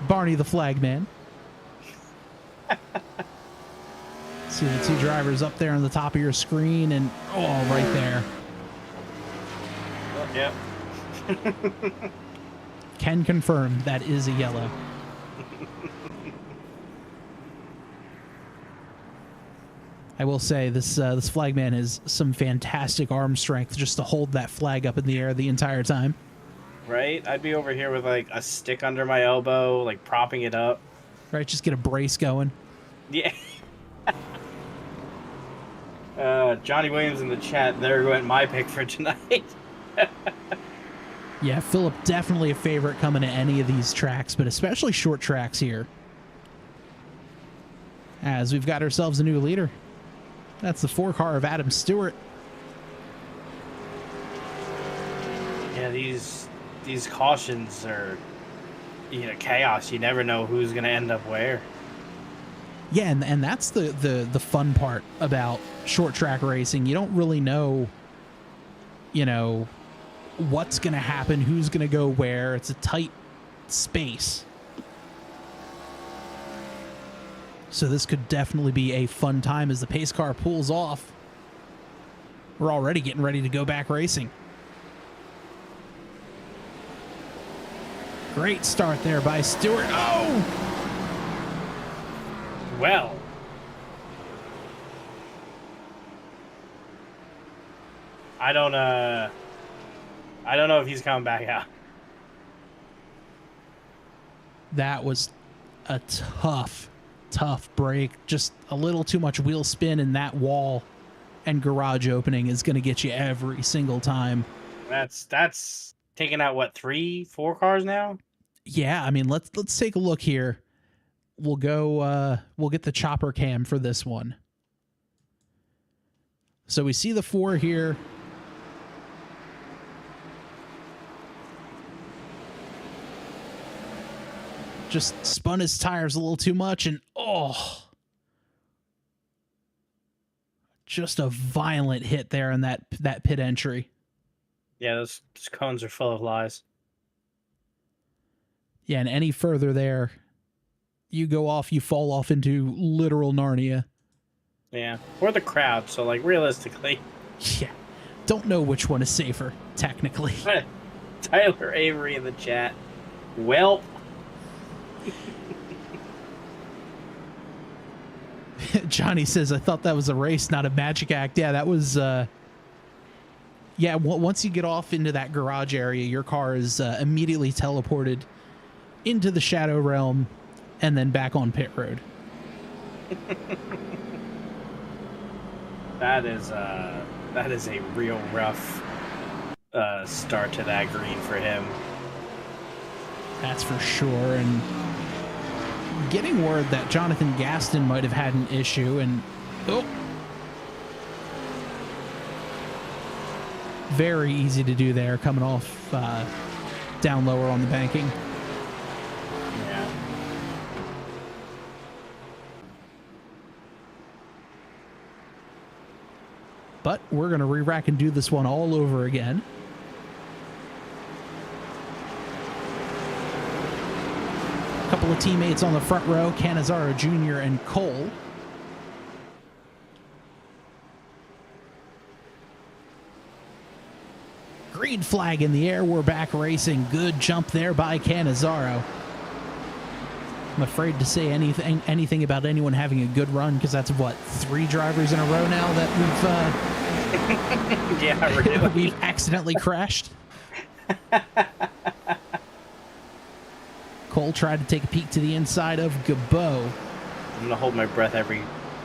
Barney the flag man. See the two drivers up there on the top of your screen, and right there. Yep. Can confirm that is a yellow. I will say this flag man has some fantastic arm strength just to hold that flag up in the air the entire time. Right? I'd be over here with like a stick under my elbow, like propping it up. Right, just get a brace going. Yeah. Johnny Williams in the chat, there went my pick for tonight. Yeah, Philip definitely a favorite coming to any of these tracks, but especially short tracks here. As we've got ourselves a new leader. That's the 4-car of Adam Stewart. Yeah, these cautions are, chaos. You never know who's going to end up where. Yeah, and that's the fun part about short track racing. You don't really know, what's going to happen, who's going to go where. It's a tight space. So this could definitely be a fun time as the pace car pulls off. We're already getting ready to go back racing. Great start there by Stewart. Oh! Well. I don't know if he's coming back out. That was a tough break. Just a little too much wheel spin, and that wall and garage opening is going to get you every single time. That's taking out what, 3-4 cars now? Yeah, I mean, let's take a look here. We'll go we'll get the chopper cam for this one. So we see the 4 here. Just spun his tires a little too much, and just a violent hit there in that pit entry. Yeah, those cones are full of lies. Yeah, and any further there, you fall off into literal Narnia. Yeah, or the crowd, so like realistically. Yeah, don't know which one is safer, technically. Tyler Avery in the chat. Well. Johnny says, I thought that was a race, not a magic act. Yeah, that was... once you get off into that garage area, your car is immediately teleported into the Shadow Realm and then back on pit road. That is a real rough start to that green for him. That's for sure. And getting word that Jonathan Gaston might have had an issue, and very easy to do there, coming off down lower on the banking. Yeah. But we're going to re-rack and do this one all over again. A couple of teammates on the front row, Cannizzaro Jr. and Cole. Green flag in the air. We're back racing. Good jump there by Cannizzaro. I'm afraid to say anything about anyone having a good run because that's what, 3 drivers in a row now that we've Yeah, really. we've accidentally crashed. Cole tried to take a peek to the inside of Gabo. I'm gonna hold my breath every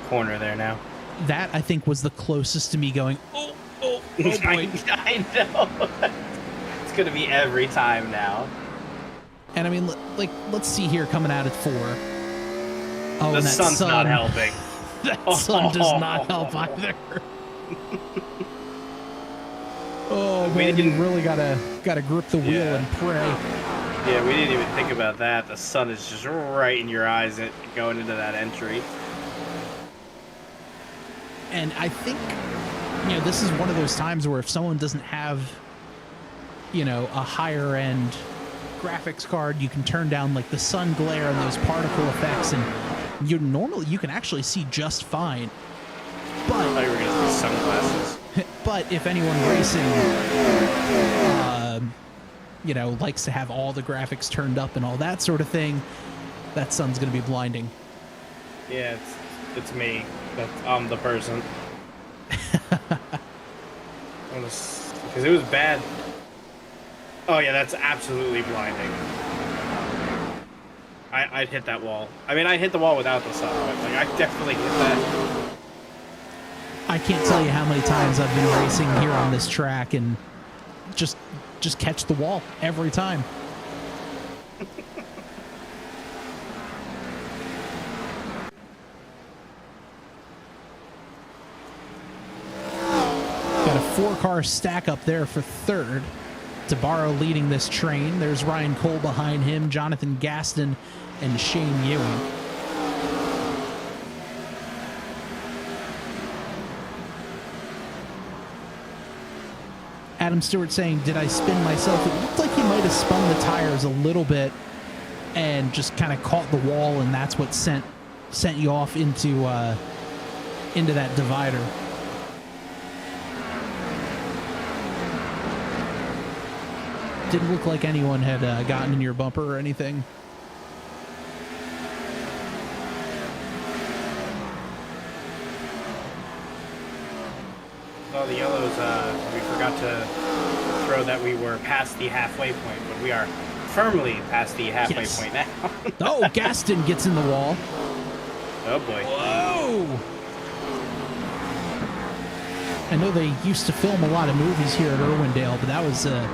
corner there now. That I think was the closest to me going, oh boy. I know. It's gonna be every time now. And I mean, like, let's see here coming out at 4. Oh, The and that sun's sun, not helping. That sun does not help either. Oh man, you really gotta grip the wheel and pray. Yeah, we didn't even think about that. The sun is just right in your eyes going into that entry. And I think, this is one of those times where if someone doesn't have, a higher end graphics card, you can turn down like the sun glare and those particle effects, and you can actually see just fine. But I thought you were gonna see sunglasses. But if anyone racing, likes to have all the graphics turned up and all that sort of thing, that sun's going to be blinding. Yeah, it's me. I'm the person. Because it was bad. Oh yeah, that's absolutely blinding. I'd hit that wall. I mean, I hit the wall without the sun, but like I definitely hit that. I can't tell you how many times I've been racing here on this track and just catch the wall every time. Got a 4-car stack up there for 3rd. Tabarro leading this train. There's Ryan Cole behind him, Jonathan Gaston, and Shane Ewing. Adam Stewart saying, did I spin myself? It looked like he might have spun the tires a little bit and just kind of caught the wall, and that's what sent you off into that divider. Didn't look like anyone had gotten in your bumper or anything. Oh, the yellows, we forgot to throw that we were past the halfway point, but we are firmly past the halfway point now. Oh, Gaston gets in the wall. Oh, boy. Whoa! I know they used to film a lot of movies here at Irwindale, but that was a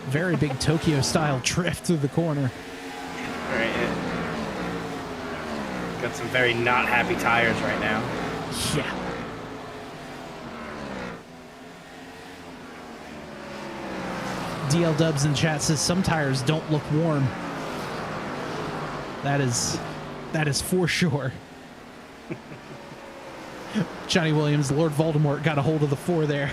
very big Tokyo-style drift through the corner. All right. Got some very not happy tires right now. Yeah. DL Dubs in the chat says some tires don't look warm. That is for sure. Johnny Williams, Lord Voldemort got a hold of the 4 there.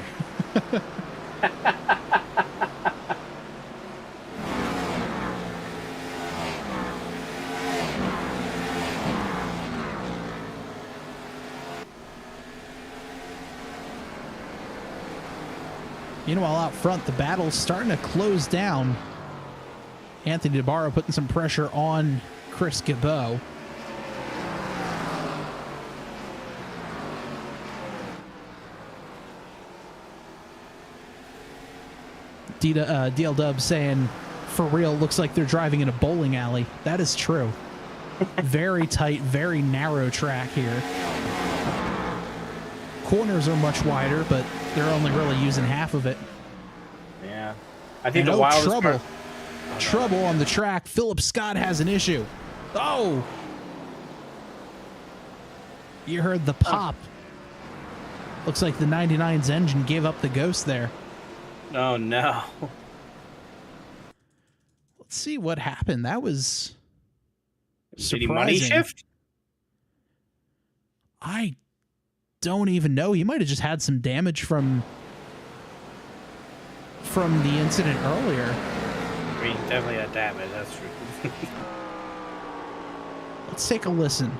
Meanwhile, out front, the battle's starting to close down. Anthony DeBarro putting some pressure on Chris Gabo. DL Dub saying, for real, looks like they're driving in a bowling alley. That is true. Very tight, very narrow track here. Corners are much wider, but they're only really using half of it. Yeah. I think and the wildest trouble. part... Trouble on the track. Philip Scott has an issue. Oh! You heard the pop. Looks like the 99's engine gave up the ghost there. Oh, no. Let's see what happened. That was surprising. Did he money shift? I don't even know. He might have just had some damage from the incident earlier. I mean, he definitely had damage, that's true. Let's take a listen.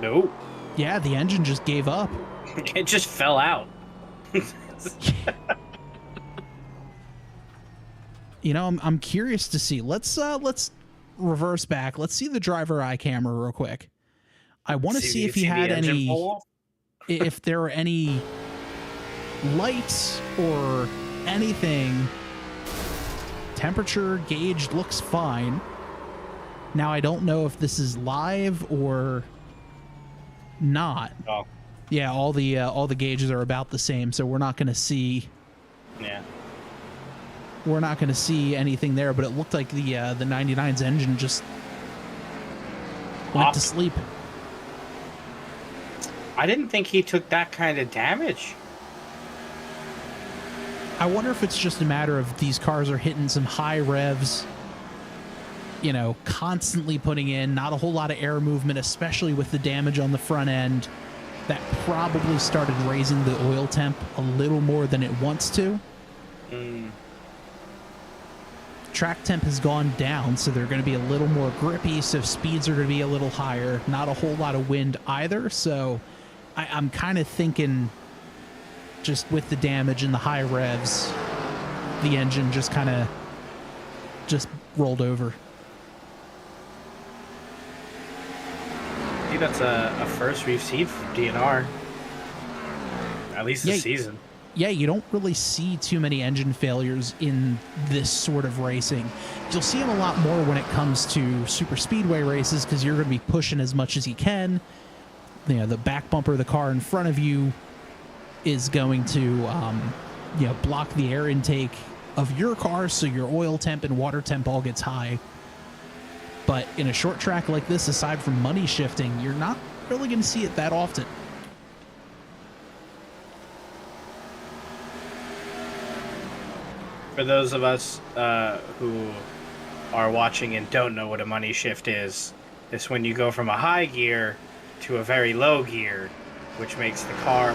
No. Yeah, the engine just gave up. It just fell out. You know, I'm curious to see. Let's reverse back. Let's see the driver eye camera real quick. I want to see if he had any, if there were any lights or anything. Temperature gauge looks fine. Now I don't know if this is live or not. Oh. Yeah, all the gauges are about the same, so we're not going to see. Yeah. We're not going to see anything there, but it looked like the 99's engine just went to sleep. I didn't think he took that kind of damage. I wonder if it's just a matter of these cars are hitting some high revs, you know, constantly putting in not a whole lot of air movement, especially with the damage on the front end. That probably started raising the oil temp a little more than it wants to. Track temp has gone down, so they're going to be a little more grippy, so speeds are going to be a little higher. Not a whole lot of wind either, so I'm kind of thinking just with the damage and the high revs, the engine just kind of just rolled over. I think that's a first we've seen from DNR. At least this season. Yeah, you don't really see too many engine failures in this sort of racing. You'll see them a lot more when it comes to super speedway races because you're going to be pushing as much as you can. You know, the back bumper of the car in front of you is going to, you know, block the air intake of your car, so your oil temp and water temp all gets high. But in a short track like this, aside from money shifting, you're not really going to see it that often. For those of us who are watching and don't know what a money shift is, it's when you go from a high gear to a very low gear, which makes the car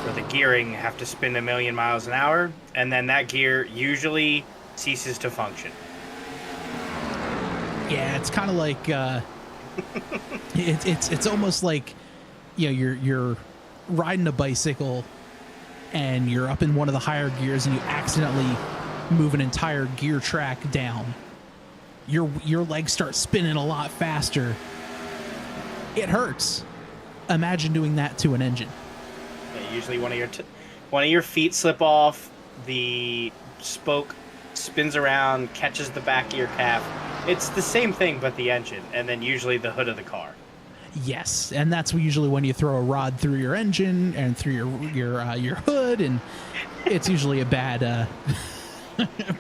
or the gearing have to spin 1,000,000 miles an hour, and then that gear usually ceases to function. Yeah, it's kind of like it's almost like, you know, you're riding a bicycle and you're up in one of the higher gears and you accidentally move an entire gear track down. Your legs start spinning a lot faster. It hurts. Imagine doing that to an engine. Yeah, usually one of your feet slip off, the spoke spins around, catches the back of your calf. It's the same thing, but the engine, and then usually the hood of the car. Yes, and that's usually when you throw a rod through your engine and through your hood, and it's usually a bad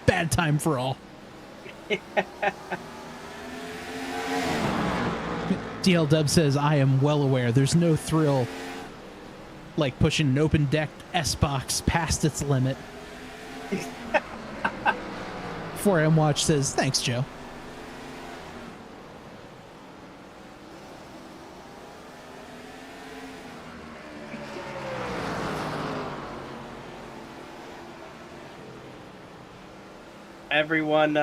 bad time for all. DL Dub says, I am well aware. There's no thrill like pushing an open deck S-Box past its limit. 4M Watch says, thanks, Joe. Everyone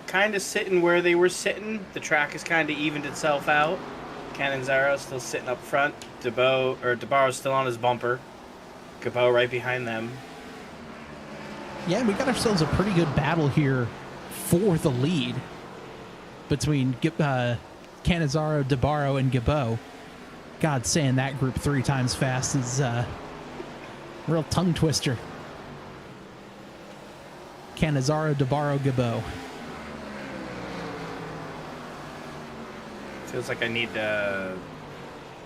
kind of sitting where they were sitting. The track has kind of evened itself out. Canonzaro still sitting up front. DeBarro's still on his bumper. Cabot right behind them. Yeah, we got ourselves a pretty good battle here for the lead between Cannizzaro, DeBarro, and Gabot. God, saying that group 3 times fast is a real tongue twister. Cannizzaro, DeBarro, Gabot. Feels like I need to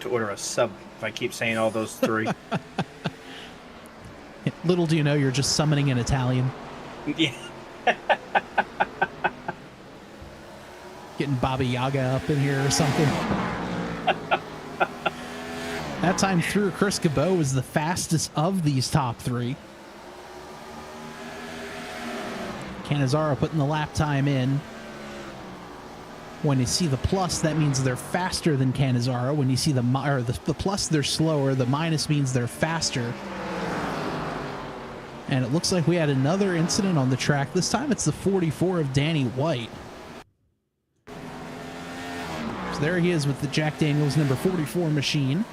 order a sub if I keep saying all those 3. Little do you know, you're just summoning an Italian. Yeah. Getting Baba Yaga up in here or something. That time through, Chris Cabot was the fastest of these top three. Cannizzaro putting the lap time in. When you see the plus, that means they're faster than Cannizzaro. When you see the plus, they're slower. The minus means they're faster. And it looks like we had another incident on the track. This time it's the 44 of Danny White. So there he is with the Jack Daniels number 44 machine.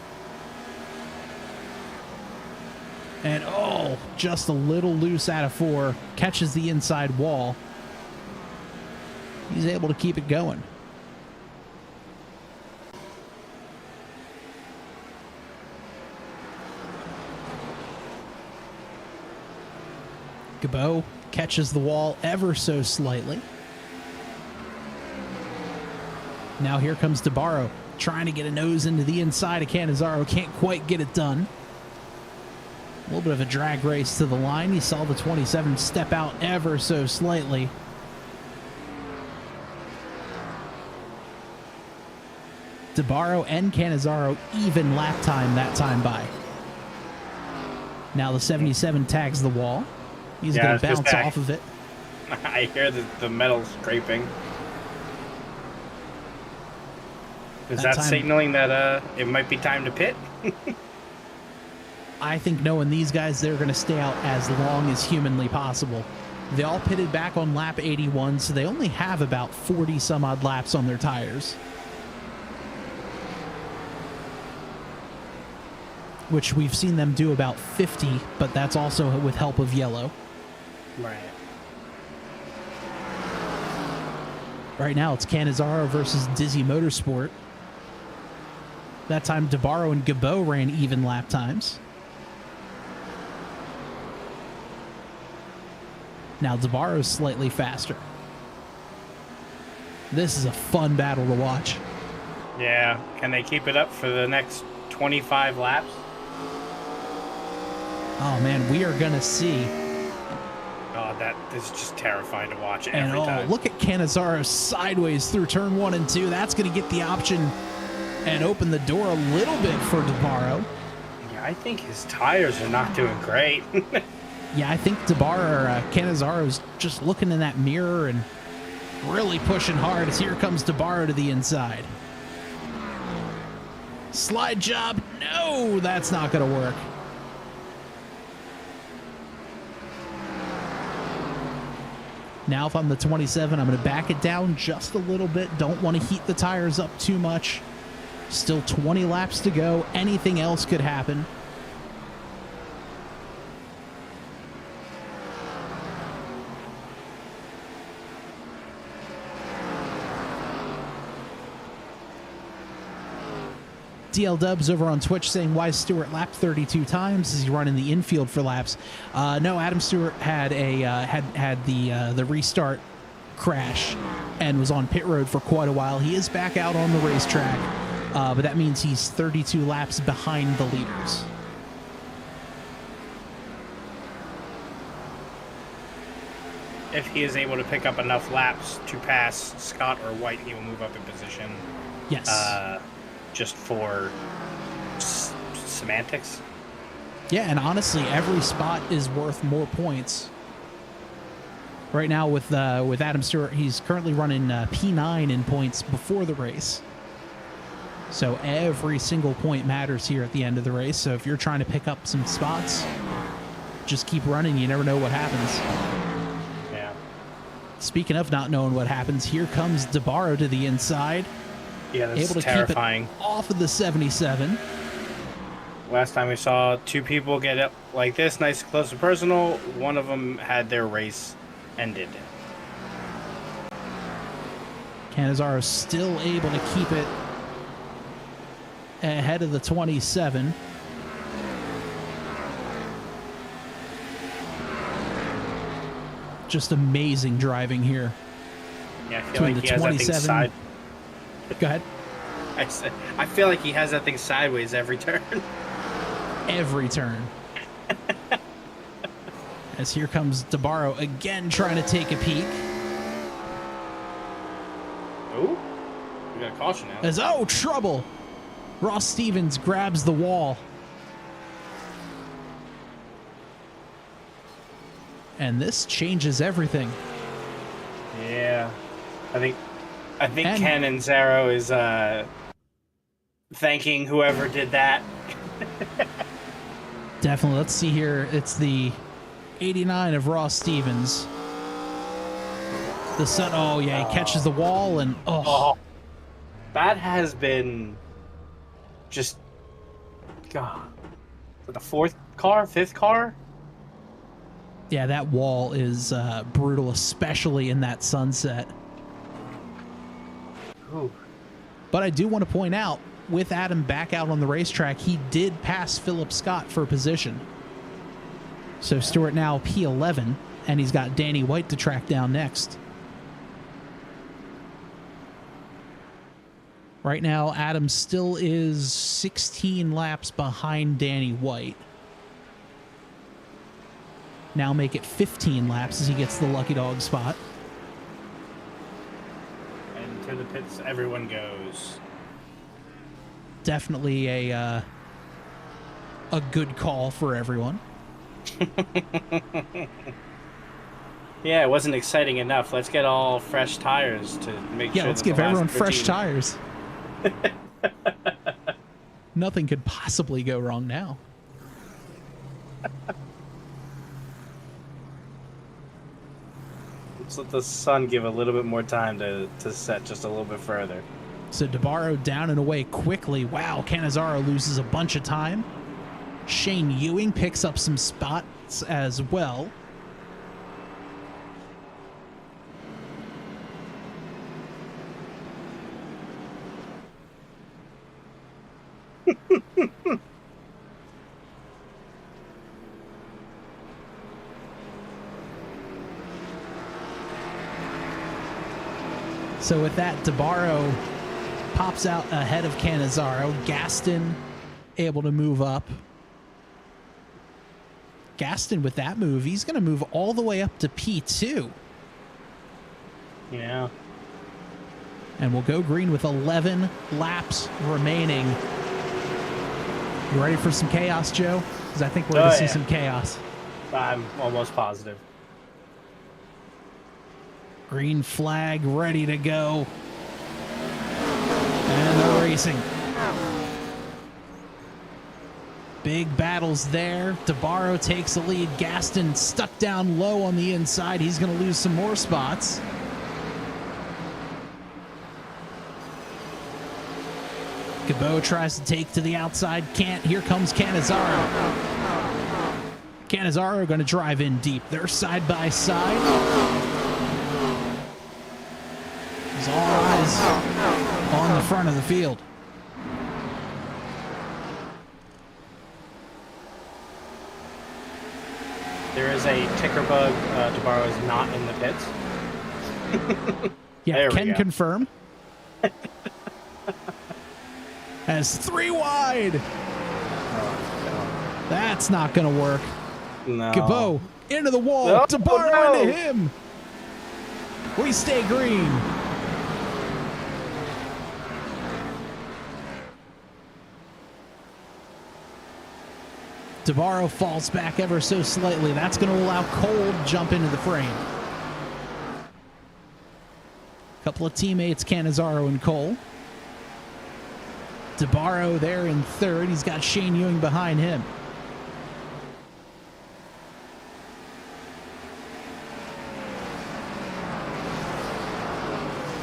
And oh, just a little loose out of 4. Catches the inside wall. He's able to keep it going. Cabot catches the wall ever so slightly. Now here comes DeBarro, trying to get a nose into the inside of Cannizzaro. Can't quite get it done. A little bit of a drag race to the line. You saw the 27 step out ever so slightly. DeBarro and Cannizzaro even lap time that time by. Now the 77 tags the wall. He's going to bounce off of it. I hear the metal scraping. Is that signaling that it might be time to pit? I think knowing these guys, they're going to stay out as long as humanly possible. They all pitted back on lap 81, so they only have about 40 some odd laps on their tires. Which we've seen them do about 50, but that's also with help of yellow. Right. Right now it's Cannizzaro versus Dizzy Motorsport. That time DeBarro and Cabot ran even lap times. Now DeBarro's slightly faster. This is a fun battle to watch. Yeah. Can they keep it up for the next 25 laps? Oh man, we are gonna see. Oh, that is just terrifying to watch every And time. look at Cannizzaro sideways through turn 1 and 2. That's gonna get the option and open the door a little bit for DeBarro. Yeah, I think his tires are not doing great. Yeah, I think Cannizzaro's just looking in that mirror and really pushing hard as here comes DeBarro to the inside. Slide job. No, that's not going to work. Now if I'm the 27, I'm going to back it down just a little bit. Don't want to heat the tires up too much. Still 20 laps to go. Anything else could happen. DL Dubs over on Twitch saying, why is Stewart lapped 32 times? Is he running the infield for laps? No, Adam Stewart had the restart crash and was on pit road for quite a while. He is back out on the racetrack, but that means he's 32 laps behind the leaders. If he is able to pick up enough laps to pass Scott or White, he will move up in position. Yes. Just for semantics. Yeah, and honestly, every spot is worth more points. Right now with Adam Stewart, he's currently running P9 in points before the race. So every single point matters here at the end of the race. So if you're trying to pick up some spots, just keep running. You never know what happens. Yeah. Speaking of not knowing what happens, here comes DeBarro to the inside. Yeah, that's able to terrifying. Keep it off of the 77. Last time we saw two people get up like this, nice, close and personal. One of them had their race ended. Cannizzaro still able to keep it ahead of the 27. Just amazing driving here. Yeah, I feel like he has that thing side. Go ahead. I feel like he has that thing sideways every turn. Every turn. As here comes DeBarro again trying to take a peek. Ooh, we got a caution now. As trouble. Ross Stevens grabs the wall. And this changes everything. Yeah. I think Ken Anzaro is thanking whoever did that. Definitely. Let's see here. It's the 89 of Ross Stevens. The sun. Oh, yeah. He catches the wall and oh. That has been just, God. The fifth car? Yeah, that wall is brutal, especially in that sunset. Ooh. But I do want to point out, with Adam back out on the racetrack, he did pass Philip Scott for position. So Stewart now P11, and he's got Danny White to track down next. Right now, Adam still is 16 laps behind Danny White. Now make it 15 laps as he gets the lucky dog spot. And to the pits everyone goes. Definitely a good call for everyone. Yeah, it wasn't exciting enough. Let's get all fresh tires to make sure. Yeah, let's give everyone fresh tires. Nothing could possibly go wrong now. Let's let the sun give a little bit more time to set just a little bit further. So DeBarro down and away quickly. Wow, Cannizzaro loses a bunch of time. Shane Ewing picks up some spots as well. So with that, DeBarro pops out ahead of Cannizzaro. Gaston able to move up. Gaston with that move, he's going to move all the way up to P2. Yeah. And we'll go green with 11 laps remaining. You ready for some chaos, Joe? Because I think we're going to see some chaos. I'm almost positive. Green flag ready to go. And the racing. Big battles there. DeBarro takes the lead. Gaston stuck down low on the inside. He's going to lose some more spots. Cabot tries to take to the outside. Can't. Here comes Cannizzaro. Cannizzaro going to drive in deep. They're side by side. All eyes on the front of the field. There is a ticker bug. DeBarro is not in the pits. Yeah, can confirm. As 3 wide. Oh, That's not going to work. no. Cabot into the wall. No, DeBarro no. into him. We stay green. DeBarro falls back ever so slightly. That's going to allow Cole to jump into the frame. Couple of teammates, Cannizzaro and Cole. DeBarro there in third. He's got Shane Ewing behind him.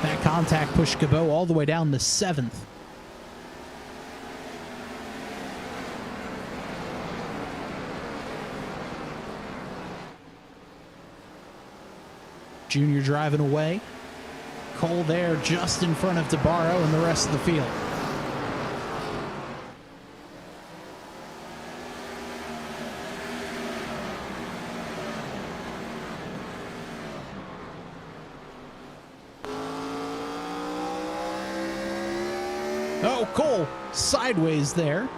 That contact pushed Cabot all the way down to 7th. Junior driving away. Cole there just in front of DeBarro and the rest of the field. Oh, Cole sideways there.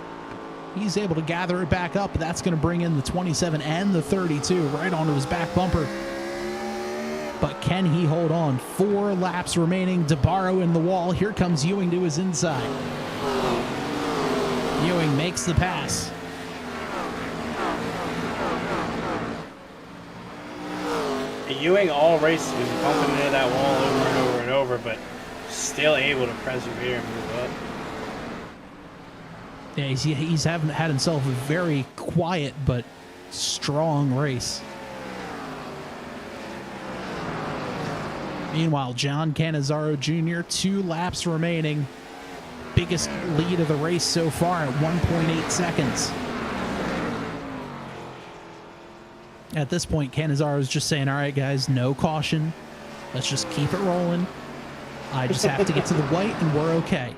He's able to gather it back up, but that's going to bring in the 27 and the 32 right onto his back bumper. But can he hold on? 4 laps remaining. DeBarro in the wall. Here comes Ewing to his inside. Ewing makes the pass. Ewing all race was bumping into that wall over and over and over, but still able to persevere and move up. Yeah, he's had himself a very quiet but strong race. Meanwhile, John Cannizzaro Jr., 2 laps remaining. Biggest lead of the race so far at 1.8 seconds. At this point, Cannizzaro is just saying, all right, guys, no caution. Let's just keep it rolling. I just have to get to the white and we're okay.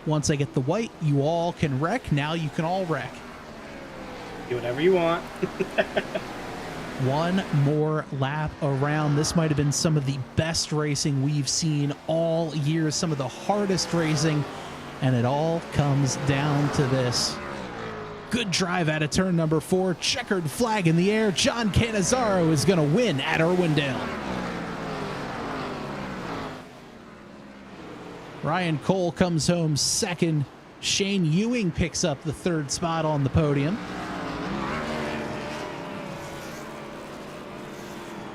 Once I get the white, you all can wreck. Now you can all wreck. Do whatever you want. One more lap around. This might have been some of the best racing we've seen all year, some of the hardest racing, and it all comes down to this. Good drive out of turn number 4. Checkered flag in the air. John Cannizzaro is going to win at Irwindale. Ryan Cole comes home second. Shane Ewing picks up the 3rd spot on the podium.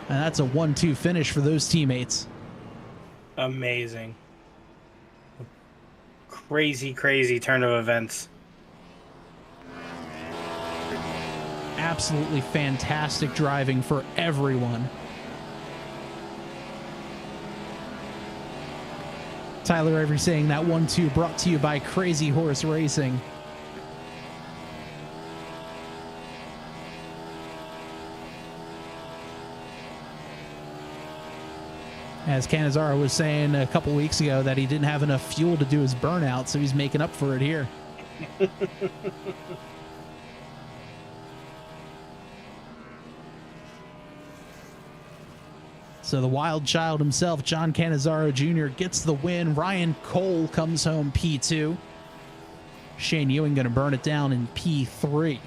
And that's a 1-2 finish for those teammates. Amazing. Crazy, crazy turn of events. Absolutely fantastic driving for everyone. Tyler Avery saying that 1-2 brought to you by Crazy Horse Racing. As Cannizzaro was saying a couple weeks ago that he didn't have enough fuel to do his burnout, so he's making up for it here. So the wild child himself, John Cannizzaro Jr., gets the win. Ryan Cole comes home P2. Shane Ewing going to burn it down in P3.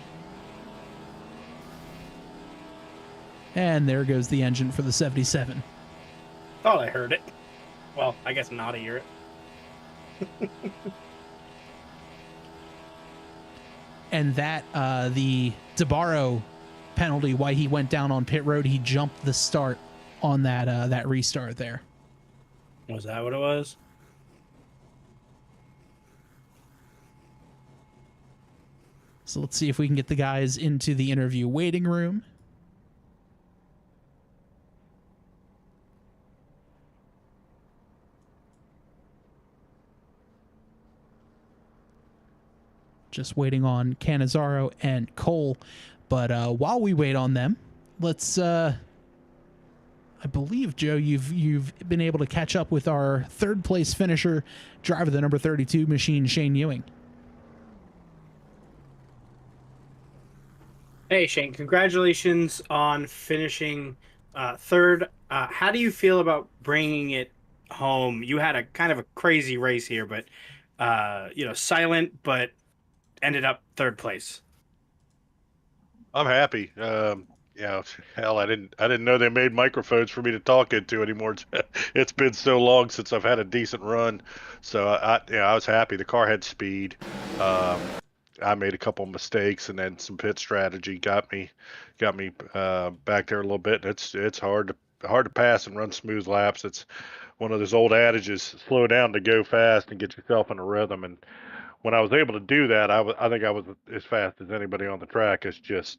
And there goes the engine for the 77. Thought I heard it. Well, I guess not to hear it. And that, the DeBarro penalty, why he went down on pit road, he jumped the start on that restart there. Was that what it was? So let's see if we can get the guys into the interview waiting room. Just waiting on Cannizzaro and Cole. But while we wait on them, let's I believe, Joe, you've been able to catch up with our 3rd place finisher, driver the number 32 machine, Shane Ewing. Hey, Shane, congratulations on finishing 3rd. How do you feel about bringing it home? You had a kind of a crazy race here, but silent, but ended up 3rd place. I'm happy. Hell, I didn't know they made microphones for me to talk into anymore. It's been so long since I've had a decent run, so I was happy. The car had speed. I made a couple mistakes, and then some pit strategy got me back there a little bit. It's hard to pass and run smooth laps. It's one of those old adages: slow down to go fast and get yourself in a rhythm. And when I was able to do that, I think I was as fast as anybody on the track. It's just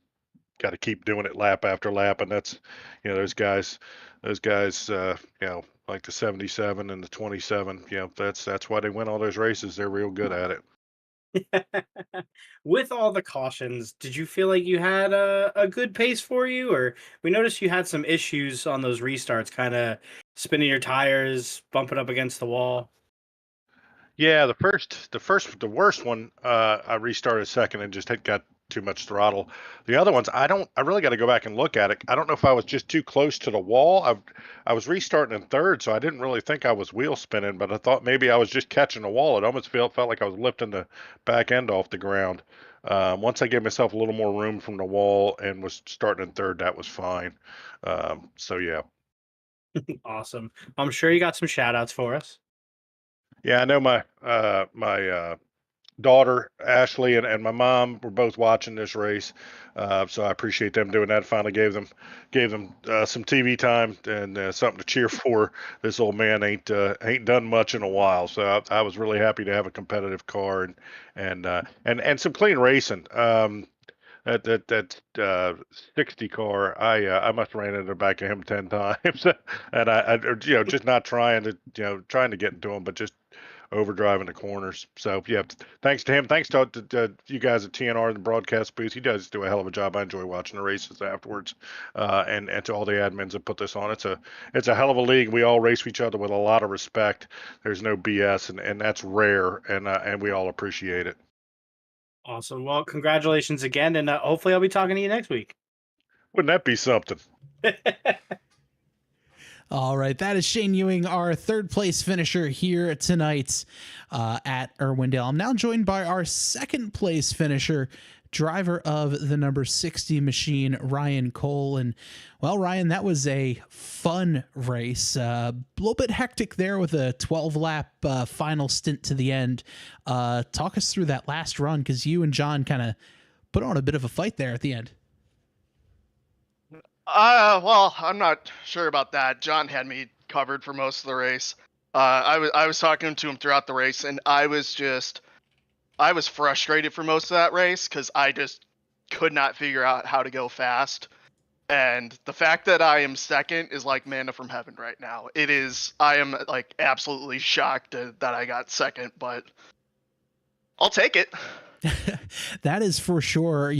got to keep doing it lap after lap, and that's those guys like the 77 and the 27, that's why they win all those races. They're real good at it. With all the cautions, did you feel like you had a good pace for you? Or we noticed you had some issues on those restarts, kind of spinning your tires, bumping up against the wall. Yeah, the worst one, I restarted second and just got too much throttle. The other ones, I really got to go back and look at it. I don't know if I was just too close to the wall. I was restarting in 3rd, so I didn't really think I was wheel spinning, but I thought maybe I was just catching the wall. It almost felt like I was lifting the back end off the ground. Once I gave myself a little more room from the wall and was starting in 3rd, that was fine. So yeah. Awesome. I'm sure you got some shout outs for us. Yeah, I know my daughter Ashley and my mom were both watching this race, so I appreciate them doing that. Finally gave them some TV time and something to cheer for. This old man ain't done much in a while, so I was really happy to have a competitive car and some clean racing. That 60 car, I must have ran into the back of him 10 times, and just not trying to trying to get into him, but just overdriving the corners. So yeah, thanks to him. Thanks to you guys at TNR in the broadcast booth. He does do a hell of a job. I enjoy watching the races afterwards, and to all the admins that put this on. It's a hell of a league. We all race each other with a lot of respect. There's no BS, and that's rare, and we all appreciate it. Awesome. Well, congratulations again, and hopefully I'll be talking to you next week. Wouldn't that be something? All right, that is Shane Ewing, our third place finisher here tonight at Irwindale. I'm now joined by our second place finisher, driver of the number 60 machine, Ryan Cole. And well, Ryan, that was a fun race. A little bit hectic there with a 12-lap final stint to the end. Talk us through that last run, because you and John kind of put on a bit of a fight there at the end. Well, I'm not sure about that. John had me covered for most of the race. I was talking to him throughout the race, and I was frustrated for most of that race because I just could not figure out how to go fast. And the fact that I am second is like manna from heaven right now. I am like absolutely shocked that I got second, but I'll take it. That is for sure.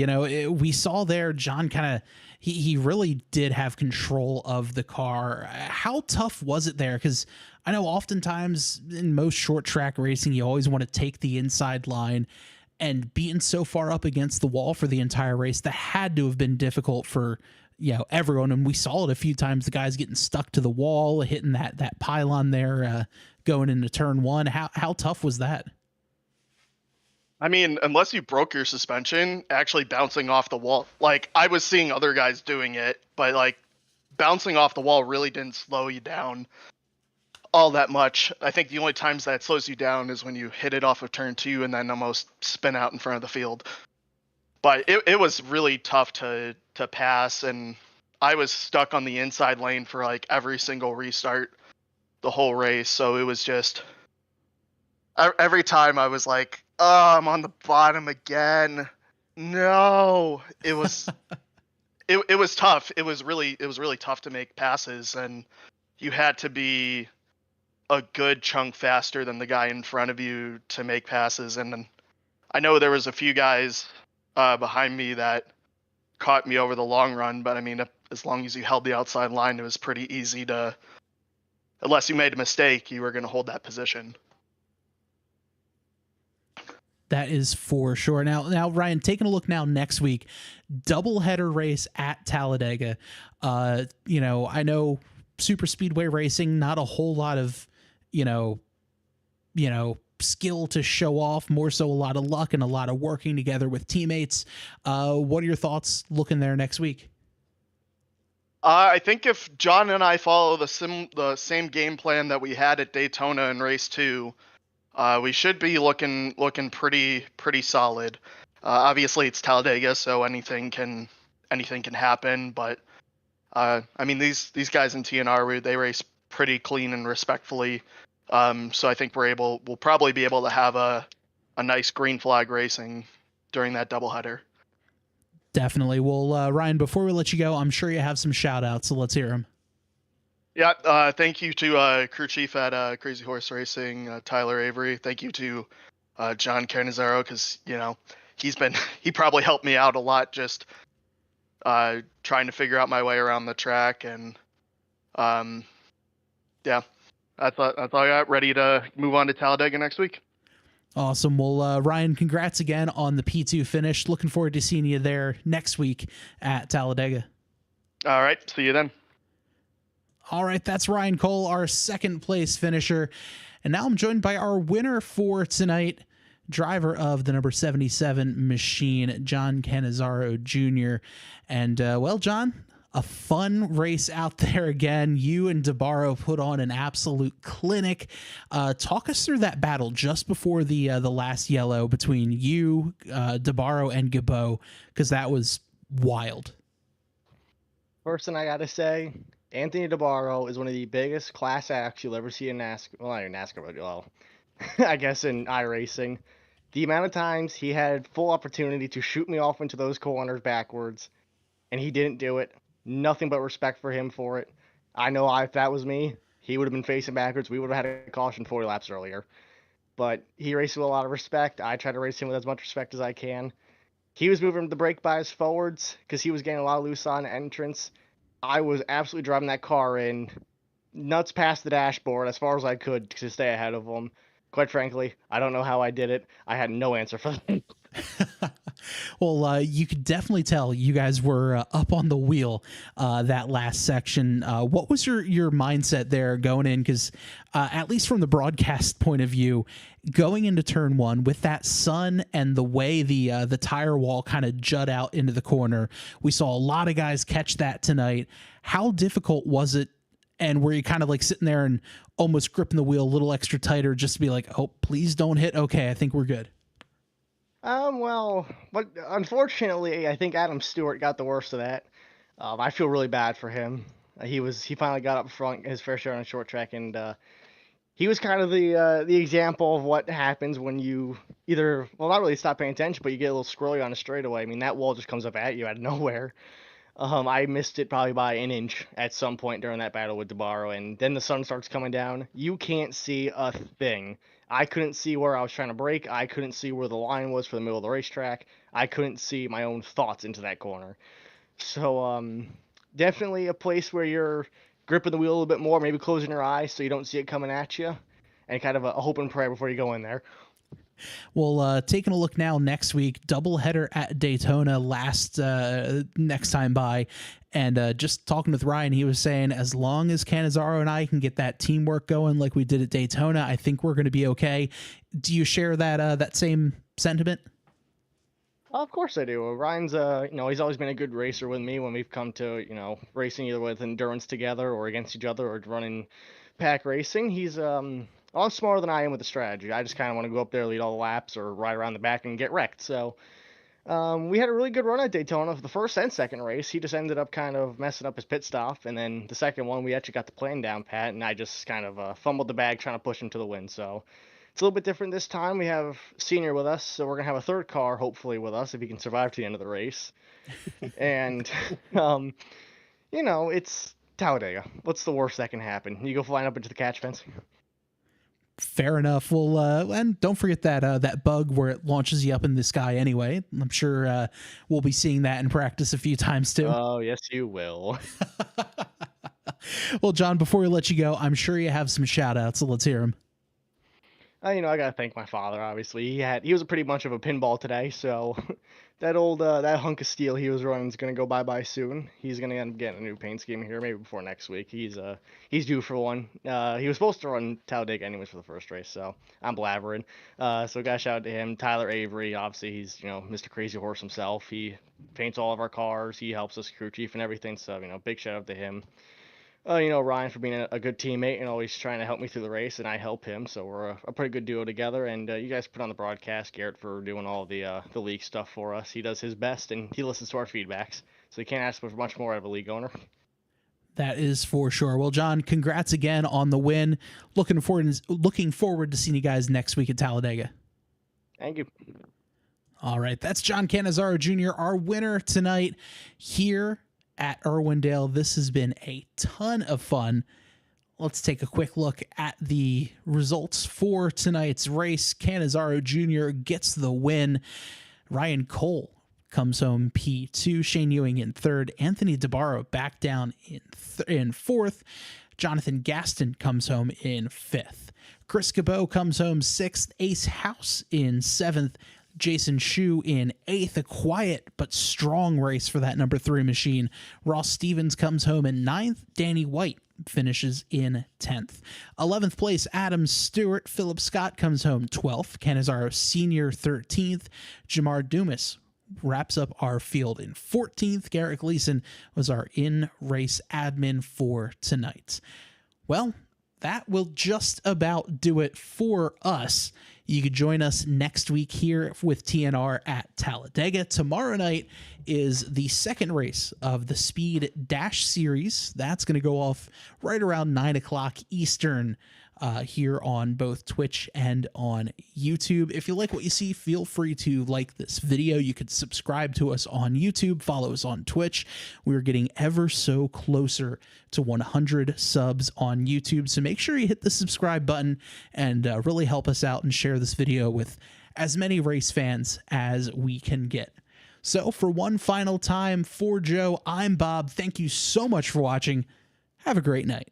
We saw there, John kind of, he really did have control of the car. How tough was it there? Because I know oftentimes in most short track racing, you always want to take the inside line, and being so far up against the wall for the entire race, that had to have been difficult for everyone. And we saw it a few times, the guys getting stuck to the wall, hitting that pylon there, going into turn one. How tough was that? I mean, unless you broke your suspension, actually bouncing off the wall, like I was seeing other guys doing it, but like bouncing off the wall really didn't slow you down all that much. I think the only times that slows you down is when you hit it off of turn 2 and then almost spin out in front of the field. But it was really tough to pass, and I was stuck on the inside lane for like every single restart the whole race. So it was just every time I was like, oh, I'm on the bottom again. No, it was it was tough. It was really tough to make passes, and you had to be a good chunk faster than the guy in front of you to make passes. And I know there was a few guys behind me that caught me over the long run, but I mean, as long as you held the outside line, it was pretty easy to, unless you made a mistake, you were going to hold that position. That is for sure. Now, Ryan, taking a look now next week, doubleheader race at Talladega. I know super speedway racing, not a whole lot of, skill to show off, more so a lot of luck and a lot of working together with teammates. What are your thoughts looking there next week? I think if John and I follow the same game plan that we had at Daytona in race 2, we should be looking pretty solid. Obviously, it's Talladega, so anything can happen. But I mean, these guys in TNR, they race pretty clean and respectfully. So I think we'll probably be able to have a nice green flag racing during that doubleheader. Definitely. Well, Ryan, before we let you go, I'm sure you have some shout outs, so let's hear them. Yeah, thank you to crew chief at Crazy Horse Racing, Tyler Avery. Thank you to John Canizaro, because he probably helped me out a lot just trying to figure out my way around the track. And yeah, that's all I got. Ready to move on to Talladega next week. Awesome. Well, Ryan, congrats again on the P2 finish. Looking forward to seeing you there next week at Talladega. All right, see you then. All right, that's Ryan Cole, our second place finisher. And now I'm joined by our winner for tonight, driver of the number 77 machine, John Canizaro Jr. And, well, John, a fun race out there again. You and DeBarro put on an absolute clinic. Talk us through that battle just before the last yellow between you, DeBarro, and Gabo, because that was wild. First thing I gotta say, Anthony DeBarro is one of the biggest class acts you'll ever see in NASCAR. Well, not in NASCAR, but well, I guess in iRacing. The amount of times he had full opportunity to shoot me off into those corners backwards, and he didn't do it. Nothing but respect for him for it. I know if that was me, he would have been facing backwards. We would have had a caution 40 laps earlier. But he raced with a lot of respect. I try to race him with as much respect as I can. He was moving the brake bias forwards because he was getting a lot of loose on entrance. I was absolutely driving that car in nuts past the dashboard as far as I could to stay ahead of him. Quite frankly, I don't know how I did it. I had no answer for that. Well, you could definitely tell you guys were up on the wheel that last section. What was your mindset there going in? Because at least from the broadcast point of view, going into turn one with that sun and the way the tire wall kind of jut out into the corner, we saw a lot of guys catch that tonight. How difficult was it? And were you kind of like sitting there and almost gripping the wheel a little extra tighter just to be like, oh, please don't hit. Okay, I think we're good. Well, but unfortunately, I think Adam Stewart got the worst of that. I feel really bad for him. He finally got up front his fair share on a short track, and he was kind of the example of what happens when you either, well, not really stop paying attention, but you get a little squirrely on a straightaway. I mean, that wall just comes up at you out of nowhere. I missed it probably by an inch at some point during that battle with DeBarro, and then the sun starts coming down. You can't see a thing. I couldn't see where I was trying to brake. I couldn't see where the line was for the middle of the racetrack. I couldn't see my own thoughts into that corner. So, definitely a place where you're gripping the wheel a little bit more, maybe closing your eyes so you don't see it coming at you, and kind of a hope and prayer before you go in there. Well, taking a look now next week, doubleheader at Daytona next time by. And just talking with Ryan, he was saying as long as Cannizzaro and I can get that teamwork going like we did at Daytona, I think we're going to be okay. Do you share that same sentiment? Of course I do. Ryan's, he's always been a good racer with me when we've come to, racing either with endurance together or against each other or running pack racing. He's a lot smarter than I am with the strategy. I just kind of want to go up there, lead all the laps, or ride around the back and get wrecked. So we had a really good run at Daytona for the first and second race. He just ended up kind of messing up his pit stop, and then the second one we actually got the plan down pat, and I just kind of fumbled the bag trying to push him to the win. So it's a little bit different this time. We have Senior with us, so we're going to have a third car, hopefully, with us if he can survive to the end of the race. And, it's Talladega. What's the worst that can happen? You go flying up into the catch fence? Fair enough. Well, and don't forget that bug where it launches you up in the sky anyway. I'm sure we'll be seeing that in practice a few times too. Oh, yes, you will. Well, John, before we let you go, I'm sure you have some shout outs, so let's hear them. I gotta thank my father, obviously. He was a pretty much of a pinball today, so that hunk of steel he was running is gonna go bye-bye soon. He's gonna end up getting a new paint scheme here, maybe before next week. He's due for one. He was supposed to run Talladega anyways for the first race, so I'm blabbering. So gotta shout out to him. Tyler Avery, obviously he's, Mr. Crazy Horse himself. He paints all of our cars, he helps us crew chief and everything, so, big shout out to him. Ryan for being a good teammate and always trying to help me through the race, and I help him, so we're a pretty good duo together. And you guys put on the broadcast, Garrett for doing all the league stuff for us. He does his best, and he listens to our feedbacks, so you can't ask for much more out of a league owner. That is for sure. Well, John, congrats again on the win. Looking forward to seeing you guys next week at Talladega. Thank you. All right, that's John Cannizzaro Jr., our winner tonight here at Irwindale. This has been a ton of fun. Let's take a quick look at the results for tonight's race. Cannizzaro Jr. gets the win. Ryan Cole comes home P2. Shane Ewing in third. Anthony DeBarro back down in fourth. Jonathan Gaston comes home in fifth. Chris Cabot comes home sixth. Ace House in seventh. Jason Schue in eighth, a quiet but strong race for that number 3 machine. Ross Stevens comes home in ninth. Danny White finishes in 10th. 11th place, Adam Stewart. Philip Scott comes home 12th. Cannizzaro Sr. 13th. Jamar Dumas wraps up our field in 14th. Garrett Gleason was our in-race admin for tonight. Well, that will just about do it for us. You could join us next week here with TNR at Talladega. Tomorrow night is the second race of the Speed Dash Series. That's going to go off right around 9 o'clock Eastern here on both Twitch and on YouTube. If you like what you see, feel free to like this video. You could subscribe to us on YouTube, follow us on Twitch. We're getting ever so closer to 100 subs on YouTube, so make sure you hit the subscribe button and really help us out and share this video with as many race fans as we can get. So for one final time, for Joe, I'm Bob. Thank you so much for watching. Have a great night.